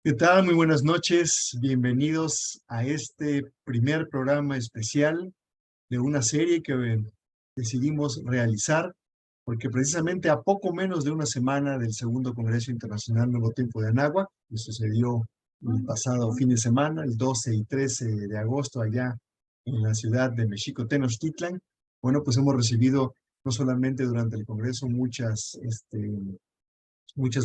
¿Qué tal? Muy buenas noches. Bienvenidos a este primer programa especial de una serie que decidimos realizar, porque precisamente a poco menos de una semana del Segundo Congreso Internacional Nuevo Tiempo de Anáhuac, que sucedió el pasado fin de semana, el 12 y 13 de agosto, allá en la ciudad de Mexico, Tenochtitlan. Bueno, pues hemos recibido no solamente durante el Congreso muchas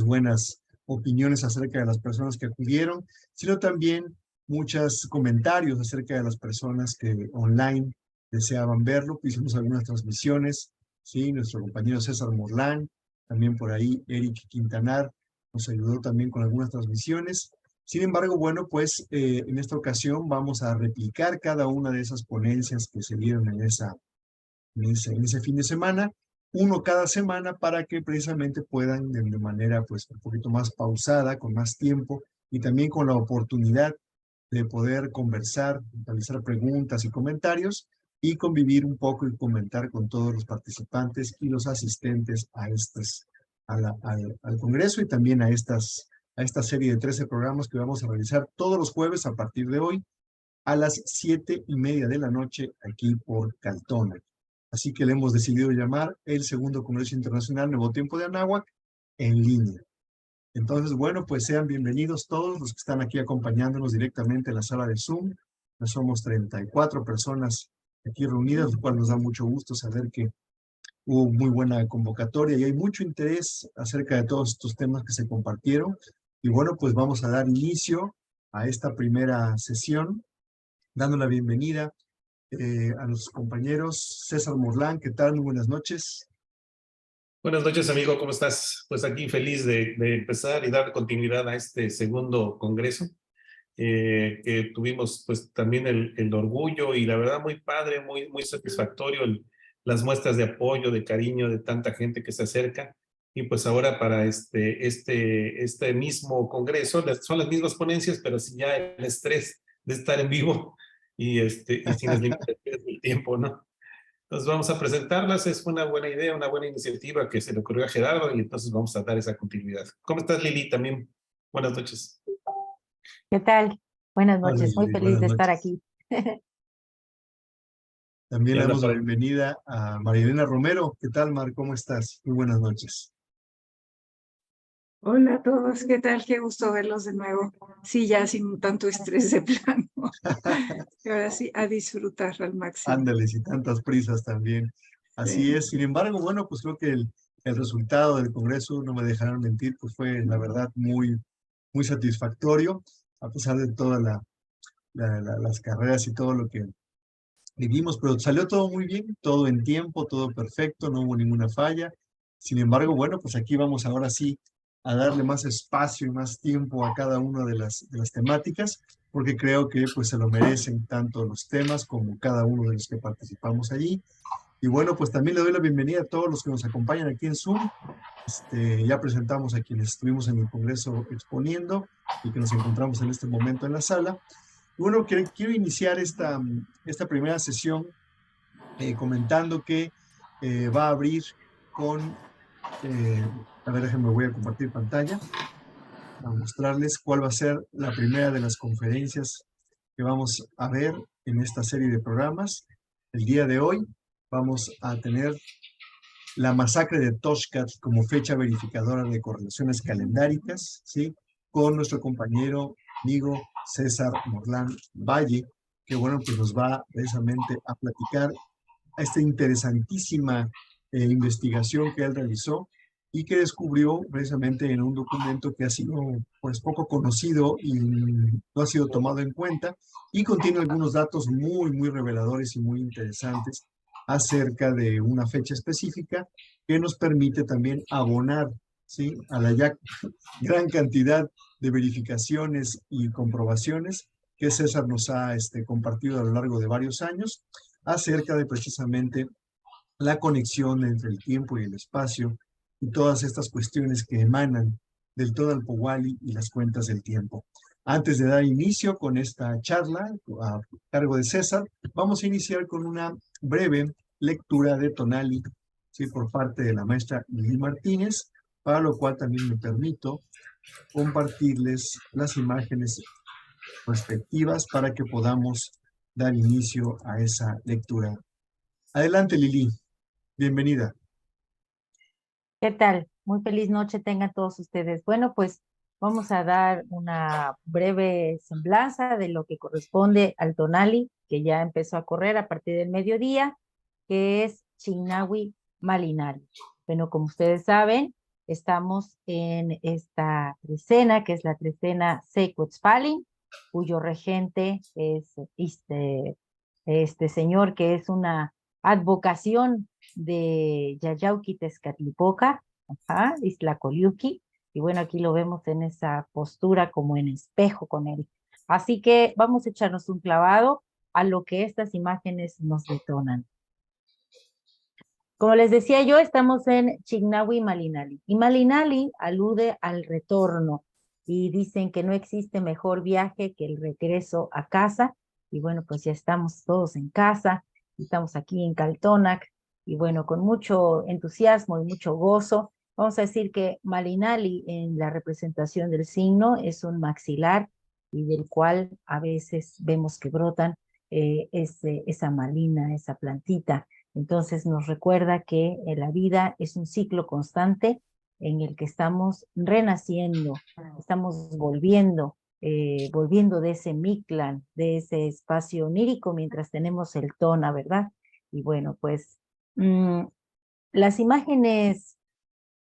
buenas opiniones acerca de las personas que acudieron, sino también muchos comentarios acerca de las personas que online deseaban verlo. Hicimos algunas transmisiones, ¿sí? Nuestro compañero César Morlán, también por ahí Eric Quintanar, nos ayudó también con algunas transmisiones. Sin embargo, bueno, pues en esta ocasión vamos a replicar cada una de esas ponencias que se dieron en ese fin de semana, uno cada semana, para que precisamente puedan de manera pues un poquito más pausada, con más tiempo y también con la oportunidad de poder conversar, realizar preguntas y comentarios y convivir un poco y comentar con todos los participantes y los asistentes al Congreso y también a esta serie de 13 programas que vamos a realizar todos los jueves a partir de hoy a las 7:30 de la noche aquí por Caltona. Así que le hemos decidido llamar el Segundo Congreso Internacional Nuevo Tiempo de Anáhuac en línea. Entonces, bueno, pues sean bienvenidos todos los que están aquí acompañándonos directamente en la sala de Zoom. Ya somos 34 personas aquí reunidas, lo cual nos da mucho gusto saber que hubo muy buena convocatoria y hay mucho interés acerca de todos estos temas que se compartieron. Y bueno, pues vamos a dar inicio a esta primera sesión, dando la bienvenida a los compañeros. César Morlán, ¿qué tal? Muy buenas noches. Buenas noches, amigo, ¿cómo estás? Pues aquí feliz de empezar y dar continuidad a este segundo congreso, que tuvimos pues también el orgullo y la verdad muy padre, muy satisfactorio las muestras de apoyo, de cariño de tanta gente que se acerca. Y pues ahora para este mismo congreso, son las mismas ponencias, pero sin ya el estrés de estar en vivo y sin las limitaciones del tiempo, ¿no? Entonces vamos a presentarlas, es una buena idea, una buena iniciativa que se le ocurrió a Gerardo y entonces vamos a dar esa continuidad. ¿Cómo estás, Lili? También, buenas noches. ¿Qué tal? Buenas Hola, noches, muy Lili, feliz buenas de estar noches. aquí. También Y le anda damos la por ahí. bienvenida a Marilena Romero. ¿Qué tal, Mar? ¿Cómo estás? Muy buenas noches. Hola a todos, ¿qué tal? Qué gusto verlos de nuevo. Sí, ya sin tanto estrés de plano. Y ahora sí, a disfrutar al máximo. Ándales y tantas prisas también. Así Sí. es. Sin embargo, bueno, pues creo que el resultado del Congreso, no me dejarán mentir, pues fue la verdad muy satisfactorio, a pesar de todas las carreras y todo lo que vivimos, pero salió todo muy bien, todo en tiempo, todo perfecto, no hubo ninguna falla. Sin embargo, bueno, pues aquí vamos ahora sí a darle más espacio y más tiempo a cada una de las temáticas, porque creo que pues se lo merecen tanto los temas como cada uno de los que participamos allí. Y bueno, pues también le doy la bienvenida a todos los que nos acompañan aquí en Zoom. Ya presentamos a quienes estuvimos en el Congreso exponiendo y que nos encontramos en este momento en la sala. Bueno, quiero iniciar esta primera sesión comentando que va a abrir con, a ver, déjenme, voy a compartir pantalla para mostrarles cuál va a ser la primera de las conferencias que vamos a ver en esta serie de programas. El día de hoy vamos a tener la masacre de Toshkat como fecha verificadora de correlaciones calendáricas, ¿sí? Con nuestro compañero, amigo César Morlán Valle, que bueno, pues nos va precisamente a platicar esta interesantísima investigación que él realizó y que descubrió precisamente en un documento que ha sido pues poco conocido y no ha sido tomado en cuenta y contiene algunos datos muy reveladores y muy interesantes acerca de una fecha específica que nos permite también abonar, ¿sí?, a la ya gran cantidad de verificaciones y comprobaciones que César nos ha compartido a lo largo de varios años acerca de precisamente la conexión entre el tiempo y el espacio y todas estas cuestiones que emanan del Todoalpohualli y las cuentas del tiempo. Antes de dar inicio con esta charla a cargo de César, vamos a iniciar con una breve lectura de Tonali, ¿sí?, por parte de la maestra Lili Martínez, para lo cual también me permito compartirles las imágenes respectivas para que podamos dar inicio a esa lectura. Adelante, Lili. Bienvenida. ¿Qué tal? Muy feliz noche tengan todos ustedes. Bueno, pues vamos a dar una breve semblanza de lo que corresponde al tonali, que ya empezó a correr a partir del mediodía, que es Chignahui Malinali. Bueno, como ustedes saben, estamos en esta trecena, que es la trecena Sequetzalli, cuyo regente es este señor, que es una advocación de Yayauqui Tezcatlipoca, Iztlacoliuqui, y bueno, aquí lo vemos en esa postura como en espejo con él. Así que vamos a echarnos un clavado a lo que estas imágenes nos detonan. Como les decía yo, estamos en Chignahui Malinali, y Malinali alude al retorno, y dicen que no existe mejor viaje que el regreso a casa, y bueno, pues ya estamos todos en casa, estamos aquí en Caltonac, y bueno, con mucho entusiasmo y mucho gozo, vamos a decir que Malinali en la representación del signo es un maxilar, y del cual a veces vemos que brotan esa malina, esa plantita. Entonces nos recuerda que la vida es un ciclo constante en el que estamos renaciendo, estamos volviendo de ese Mictlán, de ese espacio onírico mientras tenemos el Tona, ¿verdad? Y bueno, pues las imágenes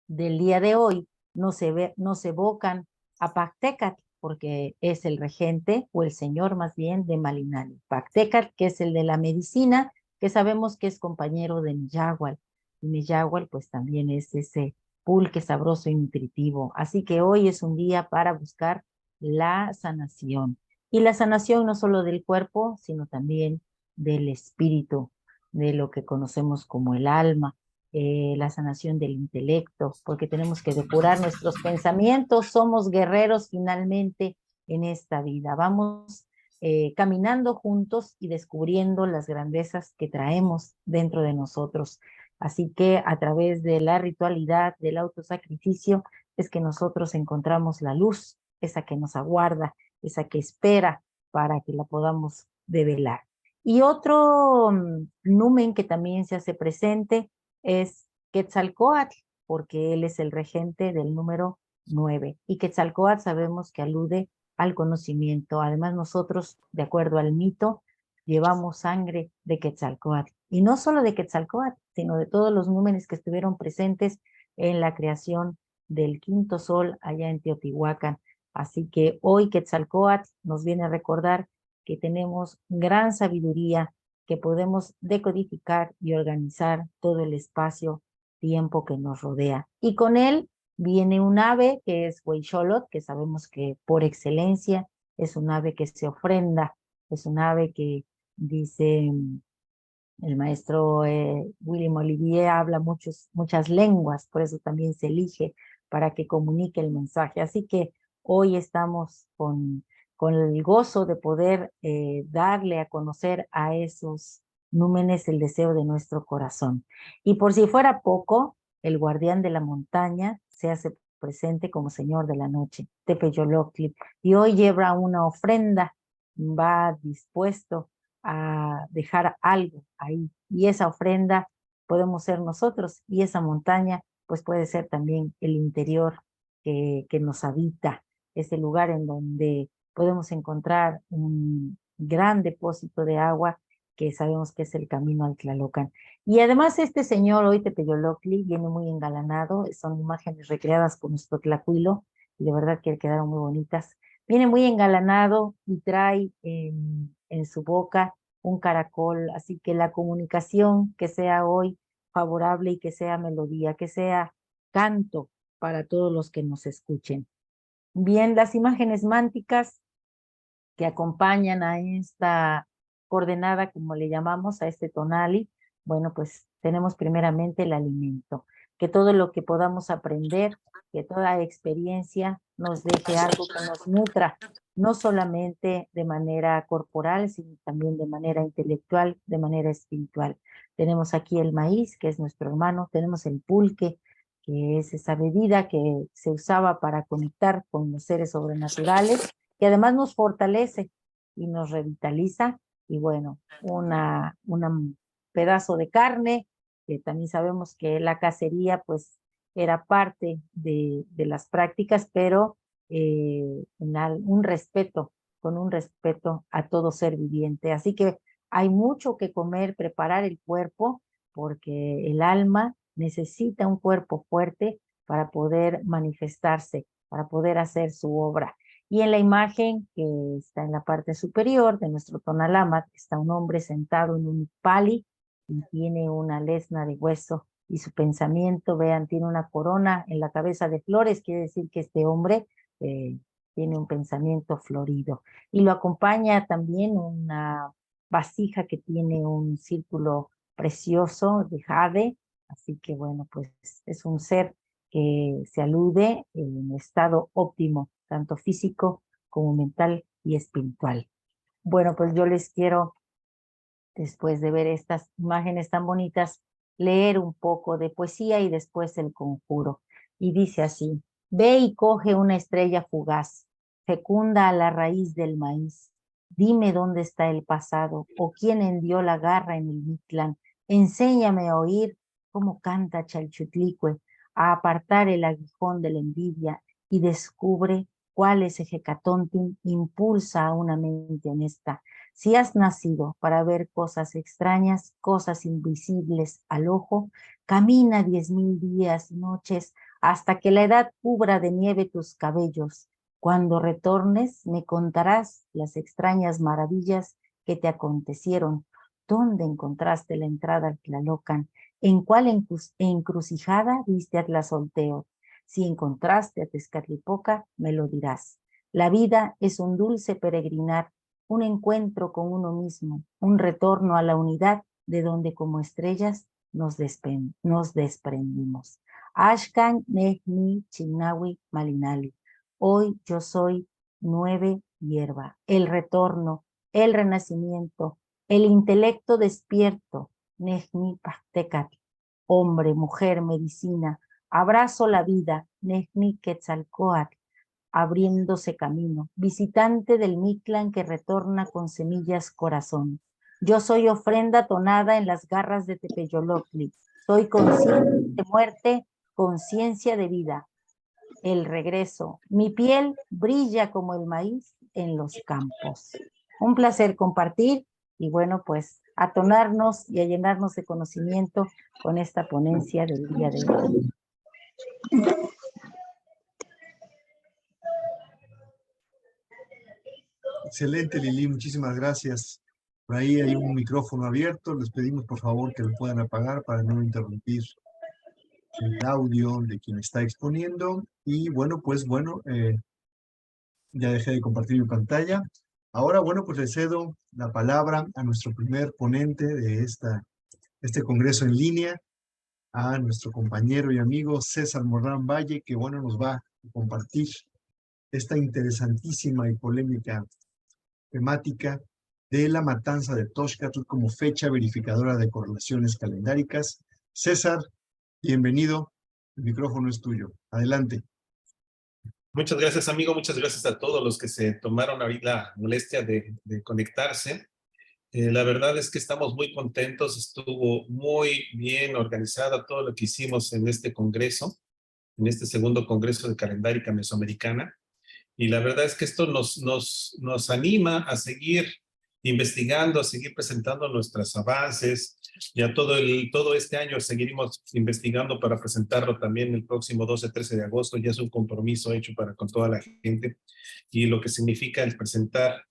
del día de hoy nos evocan a Pactécat, porque es el regente, o el señor más bien, de Malinali. Pactécat, que es el de la medicina, que sabemos que es compañero de Miyahual. Y Miyahual, pues también es ese pulque sabroso y nutritivo. Así que hoy es un día para buscar la sanación. Y la sanación no solo del cuerpo, sino también del espíritu, de lo que conocemos como el alma, la sanación del intelecto, porque tenemos que depurar nuestros pensamientos. Somos guerreros finalmente en esta vida. Vamos caminando juntos y descubriendo las grandezas que traemos dentro de nosotros. Así que a través de la ritualidad, del autosacrificio, es que nosotros encontramos la luz, esa que nos aguarda, esa que espera para que la podamos develar. Y otro numen que también se hace presente es Quetzalcóatl, porque él es el regente del número 9. Y Quetzalcóatl sabemos que alude al conocimiento. Además, nosotros, de acuerdo al mito, llevamos sangre de Quetzalcóatl. Y no solo de Quetzalcóatl, sino de todos los númenes que estuvieron presentes en la creación del quinto sol allá en Teotihuacán. Así que hoy Quetzalcóatl nos viene a recordar que tenemos gran sabiduría, que podemos decodificar y organizar todo el espacio-tiempo que nos rodea. Y con él viene un ave que es Huixolotl, que sabemos que por excelencia es un ave que se ofrenda, es un ave que dice el maestro William Olivier habla muchas lenguas, por eso también se elige para que comunique el mensaje. Así que hoy estamos con el gozo de poder darle a conocer a esos númenes el deseo de nuestro corazón. Y por si fuera poco, el guardián de la montaña se hace presente como señor de la noche, Tepeyoloctli, y hoy lleva una ofrenda, va dispuesto a dejar algo ahí, y esa ofrenda podemos ser nosotros, y esa montaña pues puede ser también el interior que nos habita, ese lugar en donde podemos encontrar un gran depósito de agua que sabemos que es el camino al Tlalocan. Y además este señor hoy Tepeyoloctli viene muy engalanado, son imágenes recreadas por nuestro tlacuilo, y de verdad que quedaron muy bonitas. Viene muy engalanado y trae en su boca un caracol, así que la comunicación que sea hoy favorable y que sea melodía, que sea canto para todos los que nos escuchen. Bien, las imágenes mánticas que acompañan a esta coordenada, como le llamamos, a este tonali, bueno, pues tenemos primeramente el alimento, que todo lo que podamos aprender, que toda experiencia nos deje algo que nos nutra, no solamente de manera corporal, sino también de manera intelectual, de manera espiritual. Tenemos aquí el maíz, que es nuestro hermano, tenemos el pulque, que es esa bebida que se usaba para conectar con los seres sobrenaturales, que además nos fortalece y nos revitaliza. Y bueno, un pedazo de carne, que también sabemos que la cacería pues era parte de las prácticas, pero un respeto, con un respeto a todo ser viviente. Así que hay mucho que comer, preparar el cuerpo, porque el alma necesita un cuerpo fuerte para poder manifestarse, para poder hacer su obra. Y en la imagen que está en la parte superior de nuestro Tonalama está un hombre sentado en un pali y tiene una lesna de hueso, y su pensamiento, vean, tiene una corona en la cabeza de flores, quiere decir que este hombre tiene un pensamiento florido. Y lo acompaña también una vasija que tiene un círculo precioso de jade, así que bueno, pues es un ser que se alude en estado óptimo, tanto físico como mental y espiritual. Bueno, pues yo les quiero, después de ver estas imágenes tan bonitas, leer un poco de poesía y después el conjuro. Y dice así: ve y coge una estrella fugaz, fecunda a la raíz del maíz. Dime dónde está el pasado, o quién hendió la garra en el Mictlán. Enséñame a oír cómo canta Chalchutlicue, a apartar el aguijón de la envidia, y descubre cuál es Ejecatontin impulsa a una mente honesta. Si has nacido para ver cosas extrañas, cosas invisibles al ojo, camina 10,000 días y noches hasta que la edad cubra de nieve tus cabellos. Cuando retornes, me contarás las extrañas maravillas que te acontecieron. ¿Dónde encontraste la entrada al Tlalocan? ¿En cuál encrucijada viste a Tlazolteo? Si encontraste a Tezcatlipoca, me lo dirás. La vida es un dulce peregrinar, un encuentro con uno mismo, un retorno a la unidad de donde como estrellas nos desprendimos. Ashkan Nehmi Chignawi Malinali. Hoy yo soy 9 hierba, el retorno, el renacimiento, el intelecto despierto, Nehmi Pactecat, hombre, mujer, medicina, abrazo la vida, Nehmi Quetzalcóatl, abriéndose camino, visitante del Mictlán que retorna con semillas corazón. Yo soy ofrenda tonada en las garras de Tepeyoloctli, soy conciencia de muerte, conciencia de vida. El regreso, mi piel brilla como el maíz en los campos. Un placer compartir y bueno, pues a tonarnos y a llenarnos de conocimiento con esta ponencia del día de hoy. Excelente, Lili, muchísimas gracias. Por ahí hay un micrófono abierto, les pedimos por favor que lo puedan apagar para no interrumpir el audio de quien está exponiendo. Y bueno, pues bueno, ya dejé de compartir mi pantalla. Ahora, bueno, pues le cedo la palabra a nuestro primer ponente de este congreso en línea, a nuestro compañero y amigo César Morán Valle, que bueno, nos va a compartir esta interesantísima y polémica temática de la matanza de Toxcatl como fecha verificadora de correlaciones calendáricas. César, bienvenido, el micrófono es tuyo. Adelante. Muchas gracias, amigo. Muchas gracias a todos los que se tomaron ahorita la molestia de conectarse. La verdad es que estamos muy contentos. Estuvo muy bien organizada todo lo que hicimos en este congreso, en este segundo congreso de calendárica mesoamericana. Y la verdad es que esto nos anima a seguir investigando, a seguir presentando nuestros avances. Ya todo este año seguiremos investigando para presentarlo también el próximo 12-13 de agosto. Ya es un compromiso hecho con toda la gente. Y lo que significa el presentar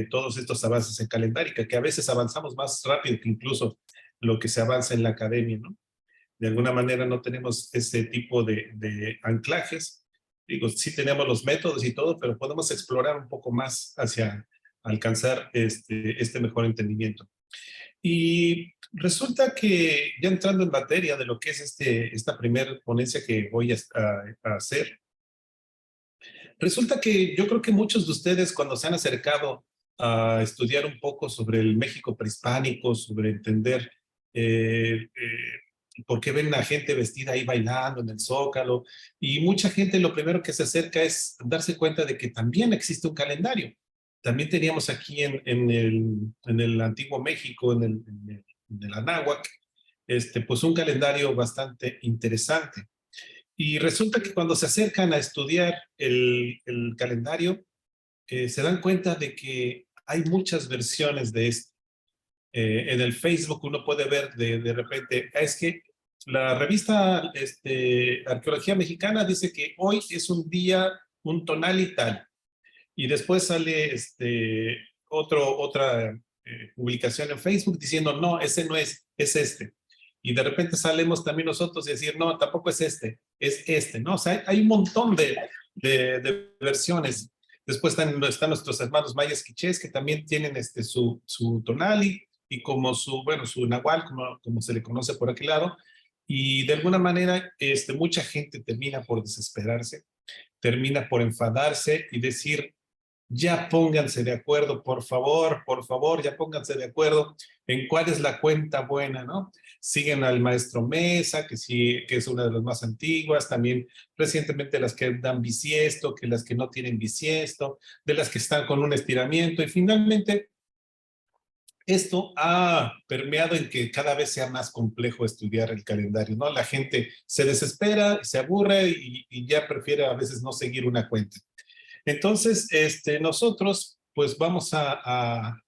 todos estos avances en calendárica, que a veces avanzamos más rápido que incluso lo que se avanza en la academia, ¿no? De alguna manera no tenemos ese tipo de anclajes. Digo, sí tenemos los métodos y todo, pero podemos explorar un poco más hacia alcanzar este mejor entendimiento. Y resulta que ya entrando en materia de lo que es esta primera ponencia que voy a hacer, resulta que yo creo que muchos de ustedes cuando se han acercado a estudiar un poco sobre el México prehispánico, sobre entender porque ven a gente vestida ahí bailando en el Zócalo, y mucha gente lo primero que se acerca es darse cuenta de que también existe un calendario. También teníamos aquí en el antiguo México, en el Anáhuac, pues un calendario bastante interesante. Y resulta que cuando se acercan a estudiar el calendario, se dan cuenta de que hay muchas versiones de esto. En el Facebook uno puede ver de repente, es que la revista Arqueología Mexicana dice que hoy es un día, un tonal y tal. Y después sale otra publicación en Facebook diciendo, no, ese no es, es este. Y de repente salemos también nosotros y decir, no, tampoco es este, ¿no? O sea, hay un montón de versiones. Después están nuestros hermanos mayas quichés que también tienen su tonali y como su nahual, como se le conoce por aquel lado. Y de alguna manera mucha gente termina por desesperarse, termina por enfadarse y decir, ya pónganse de acuerdo, por favor, ya pónganse de acuerdo en cuál es la cuenta buena, ¿no? Siguen al maestro Mesa, que sí, que es una de las más antiguas, también recientemente las que dan bisiesto, que las que no tienen bisiesto, de las que están con un estiramiento, y finalmente esto ha permeado en que cada vez sea más complejo estudiar el calendario, ¿no? La gente se desespera, se aburre y ya prefiere a veces no seguir una cuenta. Entonces, nosotros pues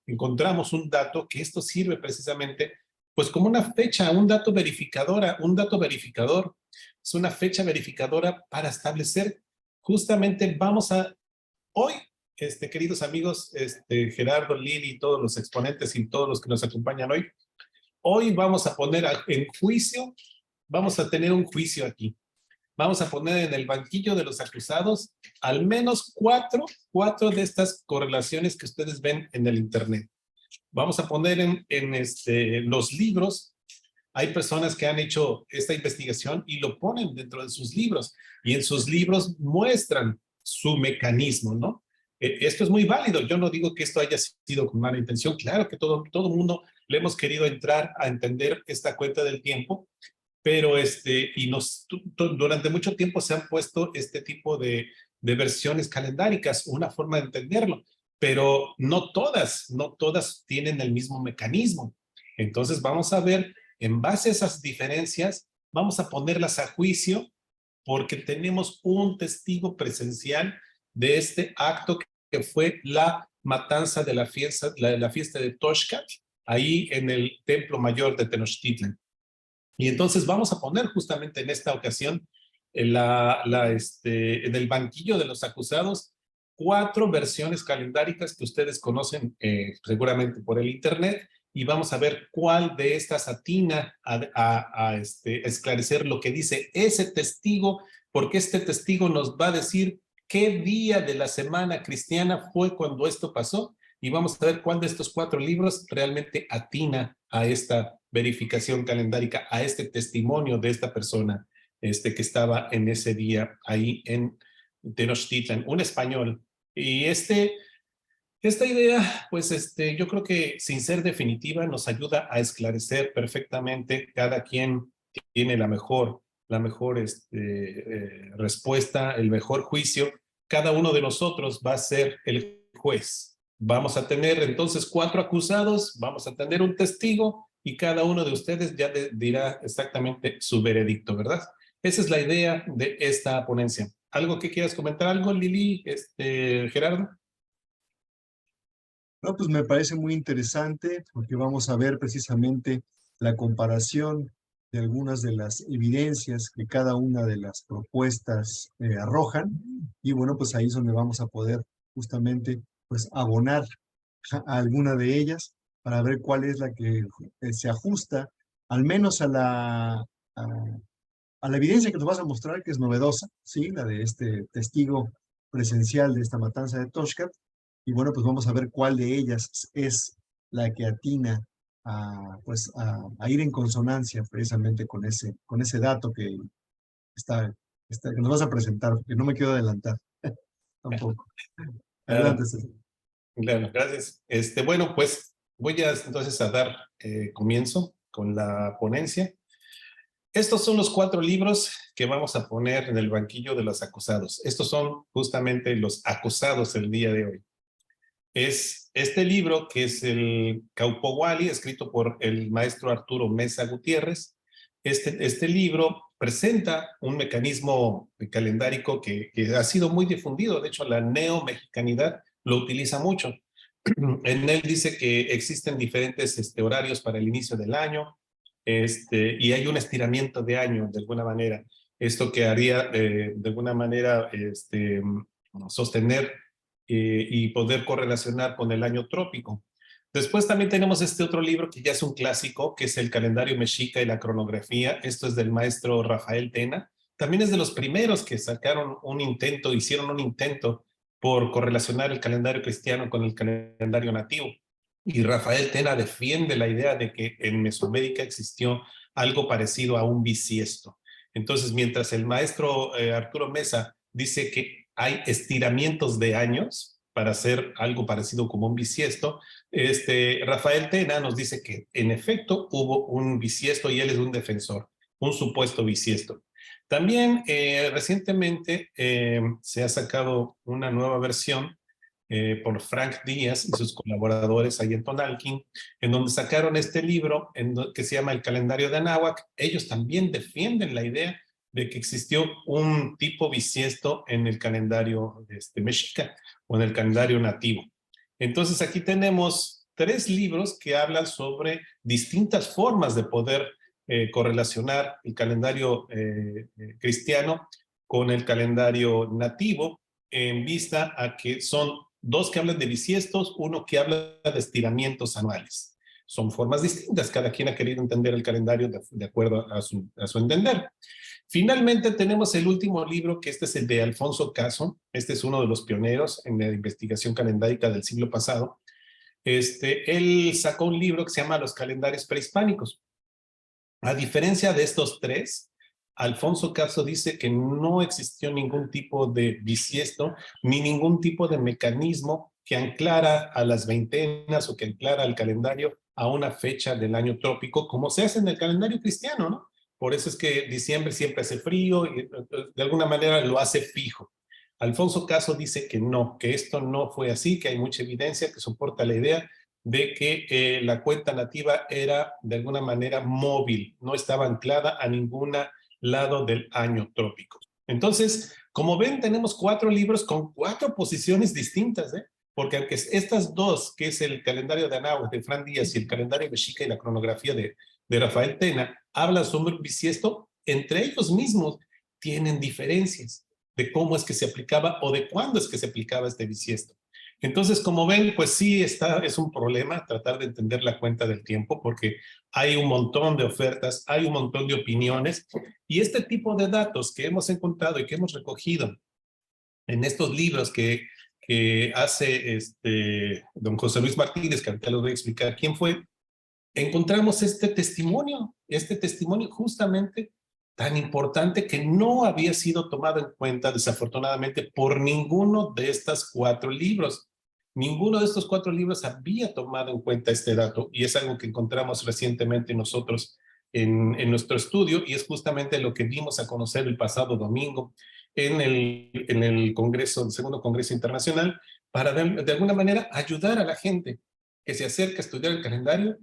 encontramos un dato que esto sirve precisamente pues como una fecha, un dato verificador, es una fecha verificadora para establecer justamente hoy, queridos amigos, Gerardo, Lili, todos los exponentes y todos los que nos acompañan hoy vamos a poner en juicio, vamos a tener un juicio aquí. Vamos a poner en el banquillo de los acusados al menos cuatro de estas correlaciones que ustedes ven en el Internet. Vamos a poner en los libros. Hay personas que han hecho esta investigación y lo ponen dentro de sus libros. Y en sus libros muestran su mecanismo, ¿no? Esto es muy válido. Yo no digo que esto haya sido con mala intención. Claro que todo mundo le hemos querido entrar a entender esta cuenta del tiempo, pero durante mucho tiempo se han puesto este tipo de versiones calendáricas, una forma de entenderlo, pero no todas tienen el mismo mecanismo. Entonces vamos a ver, en base a esas diferencias, vamos a ponerlas a juicio porque tenemos un testigo presencial de este acto que fue la matanza de la fiesta de Toshkat, ahí en el Templo Mayor de Tenochtitlan. Y entonces vamos a poner justamente en esta ocasión en el banquillo de los acusados 4 versiones calendáricas que ustedes conocen seguramente por el Internet, y vamos a ver cuál de estas atina a esclarecer lo que dice ese testigo, porque este testigo nos va a decir qué día de la semana cristiana fue cuando esto pasó, y vamos a ver cuál de estos 4 libros realmente atina a esta verificación calendárica, a este testimonio de esta persona que estaba en ese día ahí en Tenochtitlan, un español. Y esta idea, pues yo creo que sin ser definitiva nos ayuda a esclarecer perfectamente. Cada quien tiene la mejor respuesta, el mejor juicio. Cada uno de nosotros va a ser el juez. Vamos a tener entonces 4 acusados, vamos a tener un testigo y cada uno de ustedes ya dirá exactamente su veredicto, ¿verdad? Esa es la idea de esta ponencia. ¿Algo que quieras comentar? ¿Algo, Lili, Gerardo? No, pues me parece muy interesante porque vamos a ver precisamente la comparación de algunas de las evidencias que cada una de las propuestas arrojan, y bueno, pues ahí es donde vamos a poder justamente pues abonar a alguna de ellas para ver cuál es la que se ajusta al menos a la evidencia que nos vas a mostrar, que es novedosa, ¿sí? La de este testigo presencial de esta matanza de Toshkat. Y bueno, pues vamos a ver cuál de ellas es la que atina a ir en consonancia precisamente con ese dato que que nos vas a presentar, que no me quiero adelantar tampoco. Adelante, César. Claro, gracias. Bueno, pues voy entonces a dar comienzo con la ponencia. Estos son los 4 libros que vamos a poner en el banquillo de los acusados. Estos son justamente los acusados el día de hoy. Es este libro que es el Caupohualli, escrito por el maestro Arturo Meza Gutiérrez. Este libro presenta un mecanismo calendárico que ha sido muy difundido. De hecho, la neomexicanidad lo utiliza mucho. En él dice que existen diferentes horarios para el inicio del año, y hay un estiramiento de año, de alguna manera. Esto que haría, de alguna manera, sostener y poder correlacionar con el año trópico. Después también tenemos este otro libro que ya es un clásico, que es el calendario mexica y la cronografía. Esto es del maestro Rafael Tena. También es de los primeros que sacaron hicieron un intento por correlacionar el calendario cristiano con el calendario nativo. Y Rafael Tena defiende la idea de que en Mesoamérica existió algo parecido a un bisiesto. Entonces, mientras el maestro Arturo Meza dice que hay estiramientos de años para hacer algo parecido como un bisiesto, Rafael Tena nos dice que en efecto hubo un bisiesto y él es un defensor, un supuesto bisiesto. También recientemente se ha sacado una nueva versión por Frank Díaz y sus colaboradores ahí en Tonalquín, en donde sacaron este libro que se llama El calendario de Anáhuac. Ellos también defienden la idea de que existió un tipo bisiesto en el calendario mexica o en el calendario nativo. Entonces aquí tenemos 3 libros que hablan sobre distintas formas de poder correlacionar el calendario cristiano con el calendario nativo, en vista a que son 2 que hablan de bisiestos, 1 que habla de estiramientos anuales. Son formas distintas, cada quien ha querido entender el calendario de acuerdo a su entender. Finalmente tenemos el último libro, que este es el de Alfonso Caso. Este es uno de los pioneros en la investigación calendárica del siglo pasado. Él sacó un libro que se llama Los calendarios prehispánicos. A diferencia de estos 3, Alfonso Caso dice que no existió ningún tipo de bisiesto, ni ningún tipo de mecanismo que anclara a las veintenas o que anclara al calendario a una fecha del año trópico, como se hace en el calendario cristiano, ¿no? Por eso es que diciembre siempre hace frío y de alguna manera lo hace fijo. Alfonso Caso dice que no, que esto no fue así, que hay mucha evidencia que soporta la idea de que la cuenta nativa era de alguna manera móvil, no estaba anclada a ningún lado del año trópico. Entonces, como ven, tenemos 4 libros con 4 posiciones distintas, porque aunque estas 2, que es el calendario de Anáhuac de Fran Díaz y el calendario mexica y la cronografía de Rafael Tena, hablan sobre un bisiesto, entre ellos mismos tienen diferencias de cómo es que se aplicaba o de cuándo es que se aplicaba este bisiesto. Entonces, como ven, pues sí es un problema tratar de entender la cuenta del tiempo, porque hay un montón de ofertas, hay un montón de opiniones, y este tipo de datos que hemos encontrado y que hemos recogido en estos libros que hace don José Luis Martínez, que ahorita les voy a explicar quién fue, encontramos este testimonio justamente tan importante que no había sido tomado en cuenta, desafortunadamente, por ninguno de estos 4 libros. Ninguno de estos 4 libros había tomado en cuenta este dato, y es algo que encontramos recientemente nosotros en nuestro estudio, y es justamente lo que dimos a conocer el pasado domingo en el Congreso, el Segundo Congreso Internacional, para de alguna manera ayudar a la gente que se acerca a estudiar el calendario,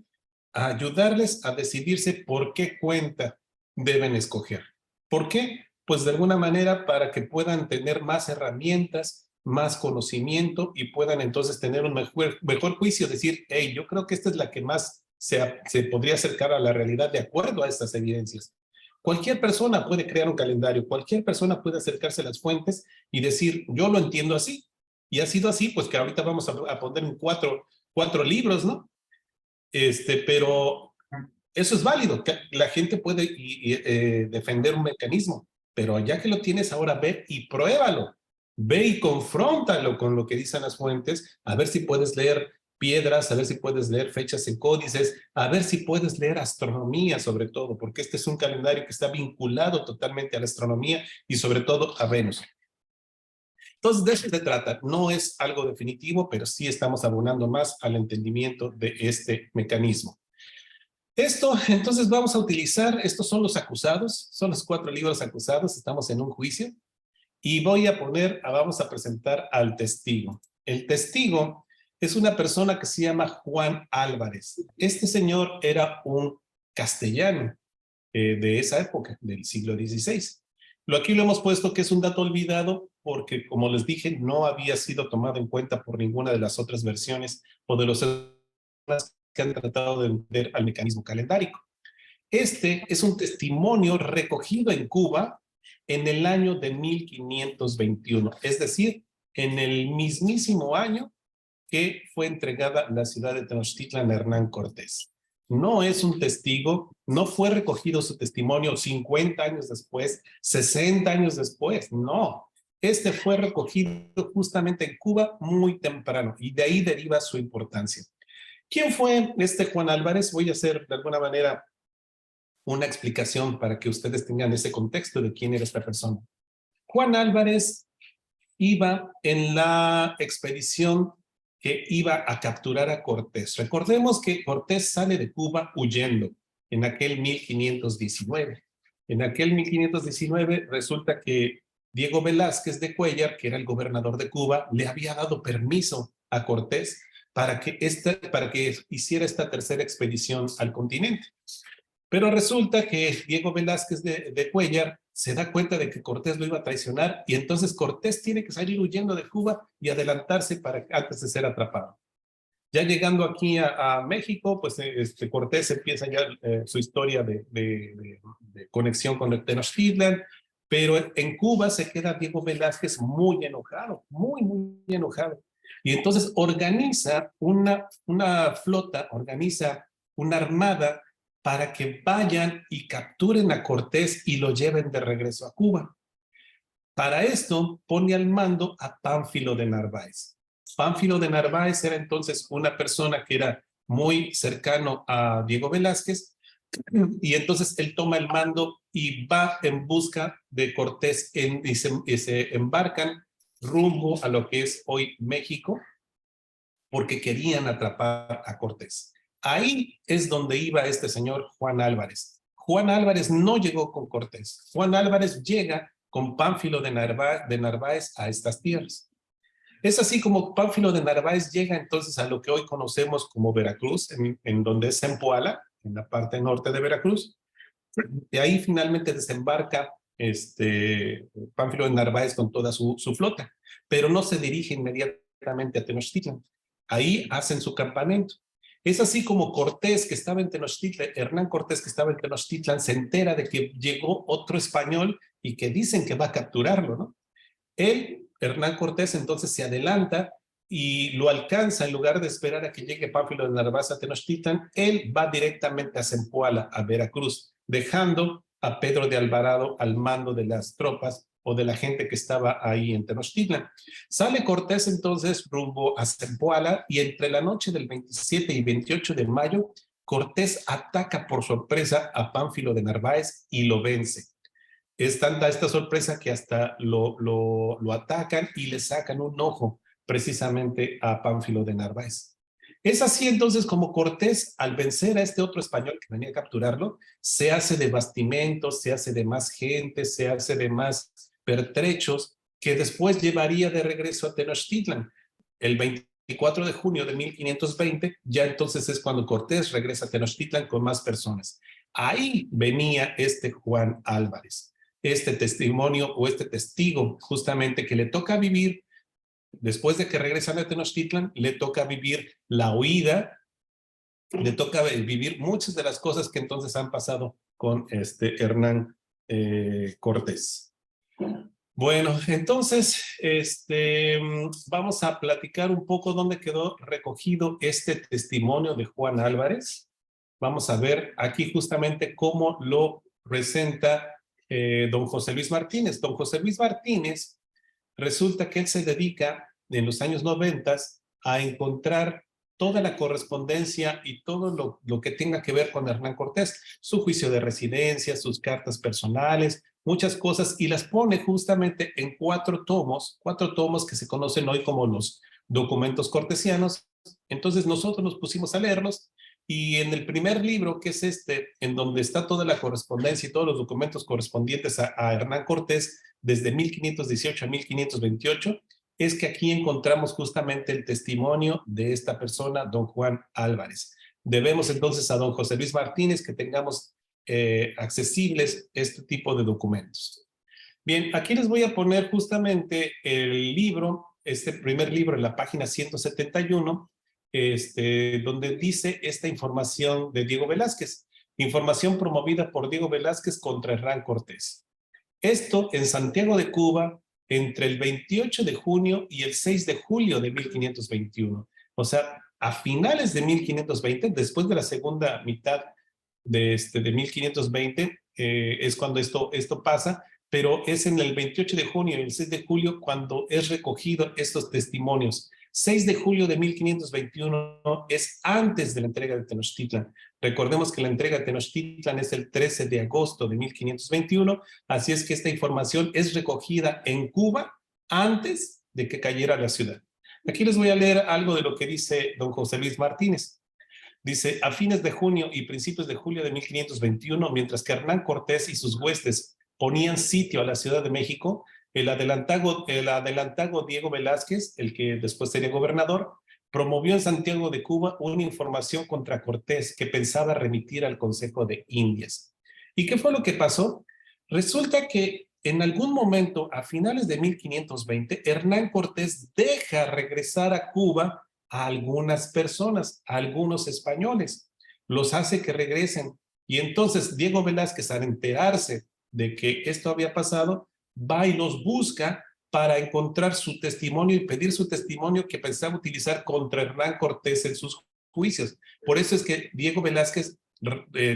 a ayudarles a decidirse por qué cuenta deben escoger. ¿Por qué? Pues de alguna manera para que puedan tener más herramientas, más conocimiento y puedan entonces tener un mejor juicio, decir, hey, yo creo que esta es la que más se podría acercar a la realidad de acuerdo a estas evidencias. Cualquier persona puede crear un calendario, cualquier persona puede acercarse a las fuentes y decir, yo lo entiendo así. Y ha sido así, pues que ahorita vamos a poner en cuatro libros, ¿no? Pero eso es válido, la gente puede defender un mecanismo, pero ya que lo tienes ahora, ve y pruébalo, ve y confróntalo con lo que dicen las fuentes, a ver si puedes leer piedras, a ver si puedes leer fechas en códices, a ver si puedes leer astronomía sobre todo, porque este es un calendario que está vinculado totalmente a la astronomía y sobre todo a Venus. Entonces, de eso se trata. No es algo definitivo, pero sí estamos abonando más al entendimiento de este mecanismo. Esto, entonces vamos a utilizar, estos son los acusados, son los 4 libros acusados, estamos en un juicio, y vamos a presentar al testigo. El testigo es una persona que se llama Juan Álvarez. Este señor era un castellano de esa época, del siglo XVI. Aquí lo hemos puesto que es un dato olvidado porque, como les dije, no había sido tomado en cuenta por ninguna de las otras versiones o de los que han tratado de entender al mecanismo calendárico. Este es un testimonio recogido en Cuba en el año de 1521, es decir, en el mismísimo año que fue entregada la ciudad de Tenochtitlan a Hernán Cortés. No es un testigo, no fue recogido su testimonio 50 años después, 60 años después, no. Este fue recogido justamente en Cuba muy temprano y de ahí deriva su importancia. ¿Quién fue este Juan Álvarez? Voy a hacer de alguna manera una explicación para que ustedes tengan ese contexto de quién era esta persona. Juan Álvarez iba en la expedición que iba a capturar a Cortés. Recordemos que Cortés sale de Cuba huyendo en aquel 1519. En aquel 1519 resulta que Diego Velázquez de Cuéllar, que era el gobernador de Cuba, le había dado permiso a Cortés para que hiciera esta tercera expedición al continente. Pero resulta que Diego Velázquez de Cuéllar se da cuenta de que Cortés lo iba a traicionar y entonces Cortés tiene que salir huyendo de Cuba y adelantarse antes de ser atrapado. Ya llegando aquí a México, pues Cortés empieza ya su historia de conexión con el Tenochtitlan, pero en Cuba se queda Diego Velázquez muy enojado, muy enojado. Y entonces organiza una flota, organiza una armada para que vayan y capturen a Cortés y lo lleven de regreso a Cuba. Para esto pone al mando a Pánfilo de Narváez. Pánfilo de Narváez era entonces una persona que era muy cercano a Diego Velázquez y entonces él toma el mando y va en busca de Cortés y se embarcan rumbo a lo que es hoy México porque querían atrapar a Cortés. Ahí es donde iba este señor Juan Álvarez. Juan Álvarez no llegó con Cortés. Juan Álvarez llega con Pánfilo de Narváez a estas tierras. Es así como Pánfilo de Narváez llega entonces a lo que hoy conocemos como Veracruz, en donde es Zempoala, en la parte norte de Veracruz. Y ahí finalmente desembarca Pánfilo de Narváez con toda su flota, pero no se dirige inmediatamente a Tenochtitlan. Ahí hacen su campamento. Es así como Cortés, que estaba en Tenochtitlan, Hernán Cortés, que estaba en Tenochtitlan, se entera de que llegó otro español y que dicen que va a capturarlo, ¿no? Hernán Cortés, entonces se adelanta y lo alcanza en lugar de esperar a que llegue Pánfilo de Narváez a Tenochtitlan. Él va directamente a Zempoala, a Veracruz, dejando a Pedro de Alvarado al mando de las tropas o de la gente que estaba ahí en Tenochtitlan. Sale Cortés entonces rumbo a Zempoala y entre la noche del 27 y 28 de mayo, Cortés ataca por sorpresa a Pánfilo de Narváez y lo vence. Es tanta esta sorpresa que hasta lo atacan y le sacan un ojo precisamente a Pánfilo de Narváez. Es así entonces como Cortés, al vencer a este otro español que venía a capturarlo, se hace de bastimentos, se hace de más gente, se hace de más pertrechos, que después llevaría de regreso a Tenochtitlan. El 24 de junio de 1520, ya entonces es cuando Cortés regresa a Tenochtitlan con más personas. Ahí venía este Juan Álvarez, este testimonio o este testigo justamente que le toca vivir, después de que regresan a Tenochtitlan, le toca vivir la huida, le toca vivir muchas de las cosas que entonces han pasado con Hernán Cortés. Bueno, entonces vamos a platicar un poco dónde quedó recogido este testimonio de Juan Álvarez. Vamos a ver aquí justamente cómo lo presenta don José Luis Martínez. Don José Luis Martínez, resulta que él se dedica en los años 90 a encontrar toda la correspondencia y todo lo que tenga que ver con Hernán Cortés, su juicio de residencia, sus cartas personales, muchas cosas, y las pone justamente en 4 tomos que se conocen hoy como los documentos cortesianos. Entonces nosotros nos pusimos a leerlos Y en el primer libro, que es este, en donde está toda la correspondencia y todos los documentos correspondientes a Hernán Cortés, desde 1518 a 1528, es que aquí encontramos justamente el testimonio de esta persona, don Juan Álvarez. Debemos entonces a don José Luis Martínez que tengamos accesibles este tipo de documentos. Bien, aquí les voy a poner justamente el libro, este primer libro en la página 171, donde dice esta información de Diego Velázquez, información promovida por Diego Velázquez contra Hernán Cortés. Esto en Santiago de Cuba entre el 28 de junio y el 6 de julio de 1521. O sea, a finales de 1520, después de la segunda mitad de 1520, es cuando esto pasa, pero es en el 28 de junio y el 6 de julio cuando es recogido estos testimonios. 6 de julio de 1521 es antes de la entrega de Tenochtitlan. Recordemos que la entrega de Tenochtitlan es el 13 de agosto de 1521, así es que esta información es recogida en Cuba antes de que cayera la ciudad. Aquí les voy a leer algo de lo que dice don José Luis Martínez. Dice, a fines de junio y principios de julio de 1521, mientras que Hernán Cortés y sus huestes ponían sitio a la Ciudad de México, el adelantado Diego Velázquez, el que después sería gobernador, promovió en Santiago de Cuba una información contra Cortés que pensaba remitir al Consejo de Indias. ¿Y qué fue lo que pasó? Resulta que en algún momento, a finales de 1520, Hernán Cortés deja regresar a Cuba a algunas personas, a algunos españoles, los hace que regresen. Y entonces Diego Velázquez, al enterarse de que esto había pasado, va y los busca para encontrar su testimonio y pedir su testimonio que pensaba utilizar contra Hernán Cortés en sus juicios. Por eso es que Diego Velázquez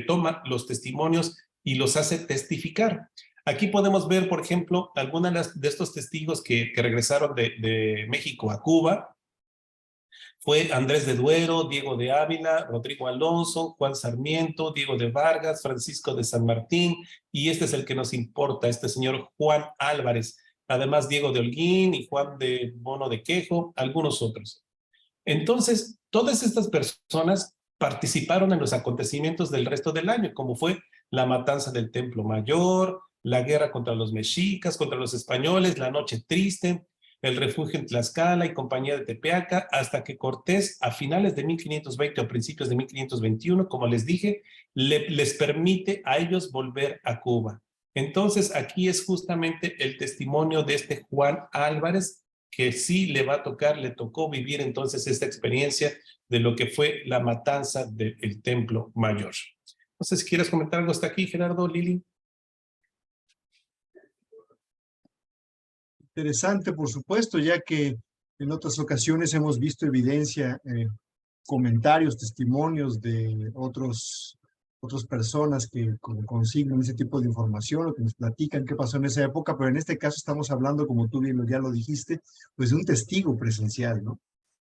toma los testimonios y los hace testificar. Aquí podemos ver, por ejemplo, algunos de estos testigos que regresaron de México a Cuba. Fue Andrés de Duero, Diego de Ávila, Rodrigo Alonso, Juan Sarmiento, Diego de Vargas, Francisco de San Martín, y este es el que nos importa, este señor Juan Álvarez, además Diego de Holguín y Juan de Bono de Quejo, algunos otros. Entonces, todas estas personas participaron en los acontecimientos del resto del año, como fue la matanza del Templo Mayor, la guerra contra los mexicas, contra los españoles, la Noche Triste, el refugio en Tlaxcala y compañía de Tepeaca, hasta que Cortés, a finales de 1520 o principios de 1521, como les dije, les permite a ellos volver a Cuba. Entonces, aquí es justamente el testimonio de este Juan Álvarez, que sí le tocó vivir entonces esta experiencia de lo que fue la matanza del Templo Mayor. No sé si quieres comentar algo hasta aquí, Gerardo, Lili. Interesante, por supuesto, ya que en otras ocasiones hemos visto evidencia, comentarios, testimonios de otras personas que consignan ese tipo de información o que nos platican qué pasó en esa época, pero en este caso estamos hablando, como tú bien ya lo dijiste, pues de un testigo presencial, ¿no?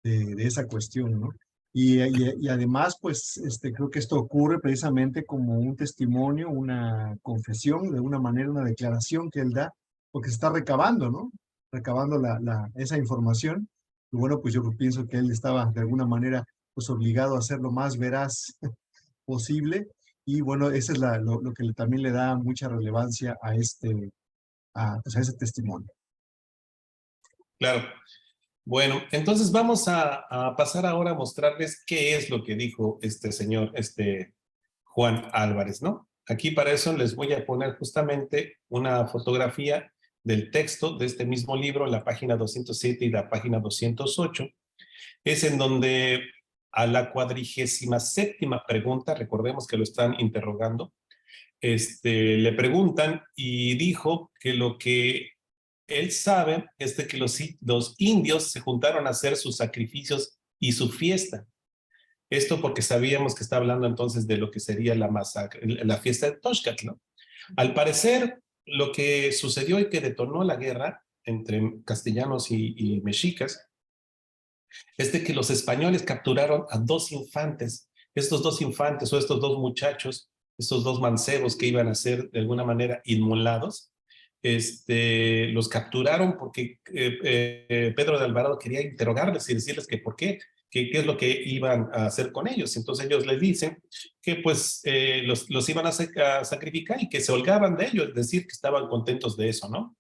De esa cuestión, ¿no? Y además, pues, creo que esto ocurre precisamente como un testimonio, una confesión, de una manera, una declaración que él da, porque se está recabando, ¿no? Recabando esa información. Y bueno, pues yo pienso que él estaba de alguna manera pues obligado a ser lo más veraz posible. Y bueno, eso es lo que también le da mucha relevancia a pues a ese testimonio. Claro. Bueno, entonces vamos a pasar ahora a mostrarles qué es lo que dijo este señor, Juan Álvarez, ¿no? Aquí para eso les voy a poner justamente una fotografía del texto de este mismo libro, la página 207 y la página 208. Es en donde a la 47ª pregunta, recordemos que lo están interrogando, le preguntan y dijo que lo que él sabe es de que los indios se juntaron a hacer sus sacrificios y su fiesta. Esto porque sabíamos que está hablando entonces de lo que sería la masacre, la fiesta de Toxcat, ¿no? Al parecer, lo que sucedió y que detonó la guerra entre castellanos y mexicas es de que los españoles capturaron a 2 infantes. Estos 2 infantes o estos 2 muchachos, estos 2 mancebos que iban a ser de alguna manera inmolados, los capturaron porque Pedro de Alvarado quería interrogarles y decirles que por qué qué es lo que iban a hacer con ellos. Entonces ellos les dicen que pues los iban a sacrificar y que se holgaban de ellos, es decir, que estaban contentos de eso, ¿no?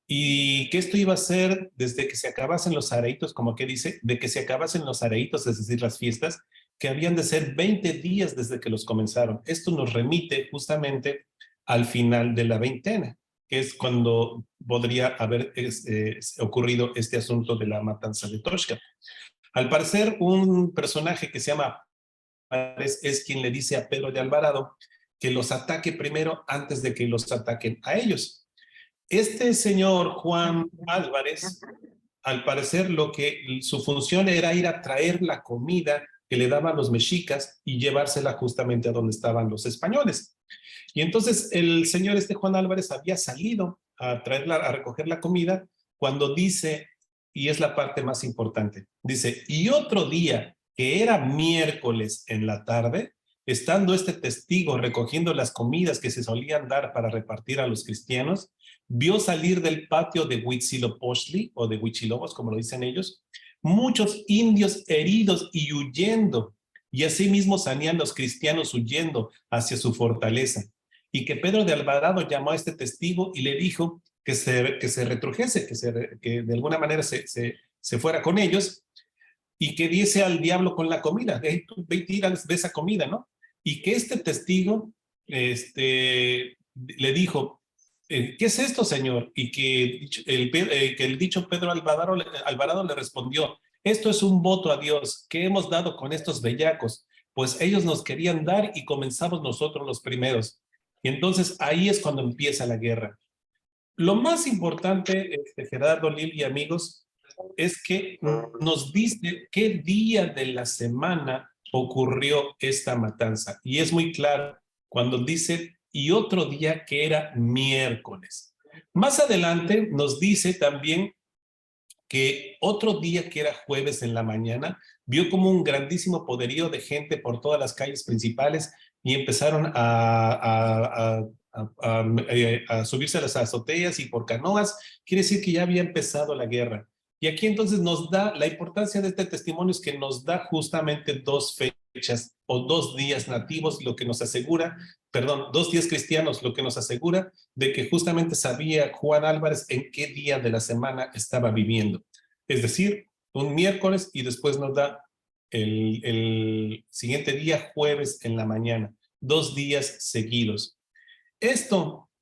Y que esto iba a ser desde que se acabasen los areitos, como que dice, de que se acabasen los areitos, es decir, las fiestas, que habían de ser 20 días desde que los comenzaron. Esto nos remite justamente al final de la veintena, que es cuando podría haber ocurrido este asunto de la matanza de Toshka. Al parecer, un personaje que se llama Álvarez es quien le dice a Pedro de Alvarado que los ataque primero antes de que los ataquen a ellos. Este señor Juan Álvarez, al parecer, su función era ir a traer la comida que le daban los mexicas y llevársela justamente a donde estaban los españoles. Y entonces el señor Juan Álvarez había salido a recoger la comida cuando dice, y es la parte más importante, dice, y otro día que era miércoles en la tarde, estando este testigo recogiendo las comidas que se solían dar para repartir a los cristianos, vio salir del patio de Huitzilopochtli, o de Huichilobos, como lo dicen ellos, muchos indios heridos y huyendo, y asimismo salían los cristianos huyendo hacia su fortaleza. Y que Pedro de Alvarado llamó a este testigo y le dijo que se retrujese, que de alguna manera se fuera con ellos y que diese al diablo con la comida. Ve y tírales de esa comida, ¿no? Y que este testigo le dijo, ¿qué es esto, señor? Y que el dicho Pedro Alvarado le respondió, esto es un voto a Dios que hemos dado con estos bellacos, pues ellos nos querían dar y comenzamos nosotros los primeros. Y entonces ahí es cuando empieza la guerra. Lo más importante, Gerardo, Lili y amigos, es que nos dice qué día de la semana ocurrió esta matanza. Y es muy claro cuando dice, y otro día que era miércoles. Más adelante nos dice también que otro día que era jueves en la mañana, vio como un grandísimo poderío de gente por todas las calles principales y empezaron a subirse a las azoteas y por canoas. Quiere decir que ya había empezado la guerra. Y aquí entonces nos da la importancia de este testimonio, es que nos da justamente 2 fechas o 2 días nativos, lo que nos asegura, 2 días cristianos, lo que nos asegura de que justamente sabía Juan Álvarez en qué día de la semana estaba viviendo. Es decir, un miércoles y después nos da el siguiente día, jueves en la mañana, 2 días seguidos.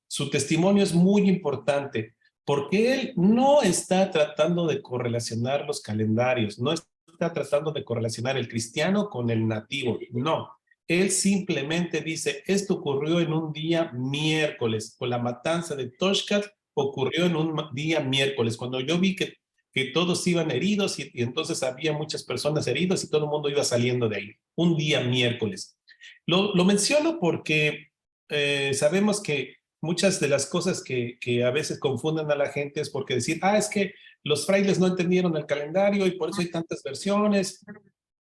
Su testimonio es muy importante porque él no está tratando de correlacionar los calendarios, no está tratando de correlacionar el cristiano con el nativo, no. Él simplemente dice, esto ocurrió en un día miércoles, con la matanza de Toshkat ocurrió en un día miércoles, cuando yo vi que todos iban heridos y entonces había muchas personas heridas y todo el mundo iba saliendo de ahí, un día miércoles. Lo menciono porque sabemos que muchas de las cosas que a veces confunden a la gente es porque decir, es que los frailes no entendieron el calendario y por eso hay tantas versiones.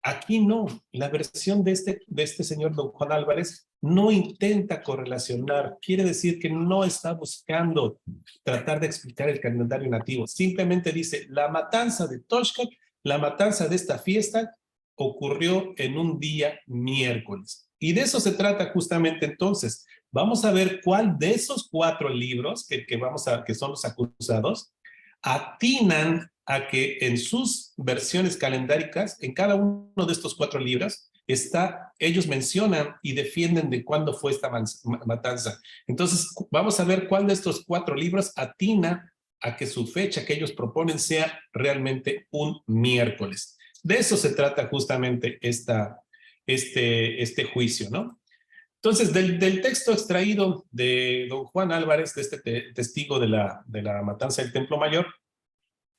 Aquí no, la versión de este señor don Juan Álvarez no intenta correlacionar, quiere decir que no está buscando tratar de explicar el calendario nativo, simplemente dice, la matanza de Toshkat, la matanza de esta fiesta ocurrió en un día miércoles. Y de eso se trata justamente entonces. Vamos a ver cuál de esos 4 libros que son los acusados, atinan a que en sus versiones calendáricas, en cada uno de estos 4 libros, ellos mencionan y defienden de cuándo fue esta matanza. Entonces, vamos a ver cuál de estos 4 libros atina a que su fecha que ellos proponen sea realmente un miércoles. De eso se trata justamente este juicio, ¿no? Entonces, del texto extraído de don Juan Álvarez, de este testigo de la matanza del Templo Mayor,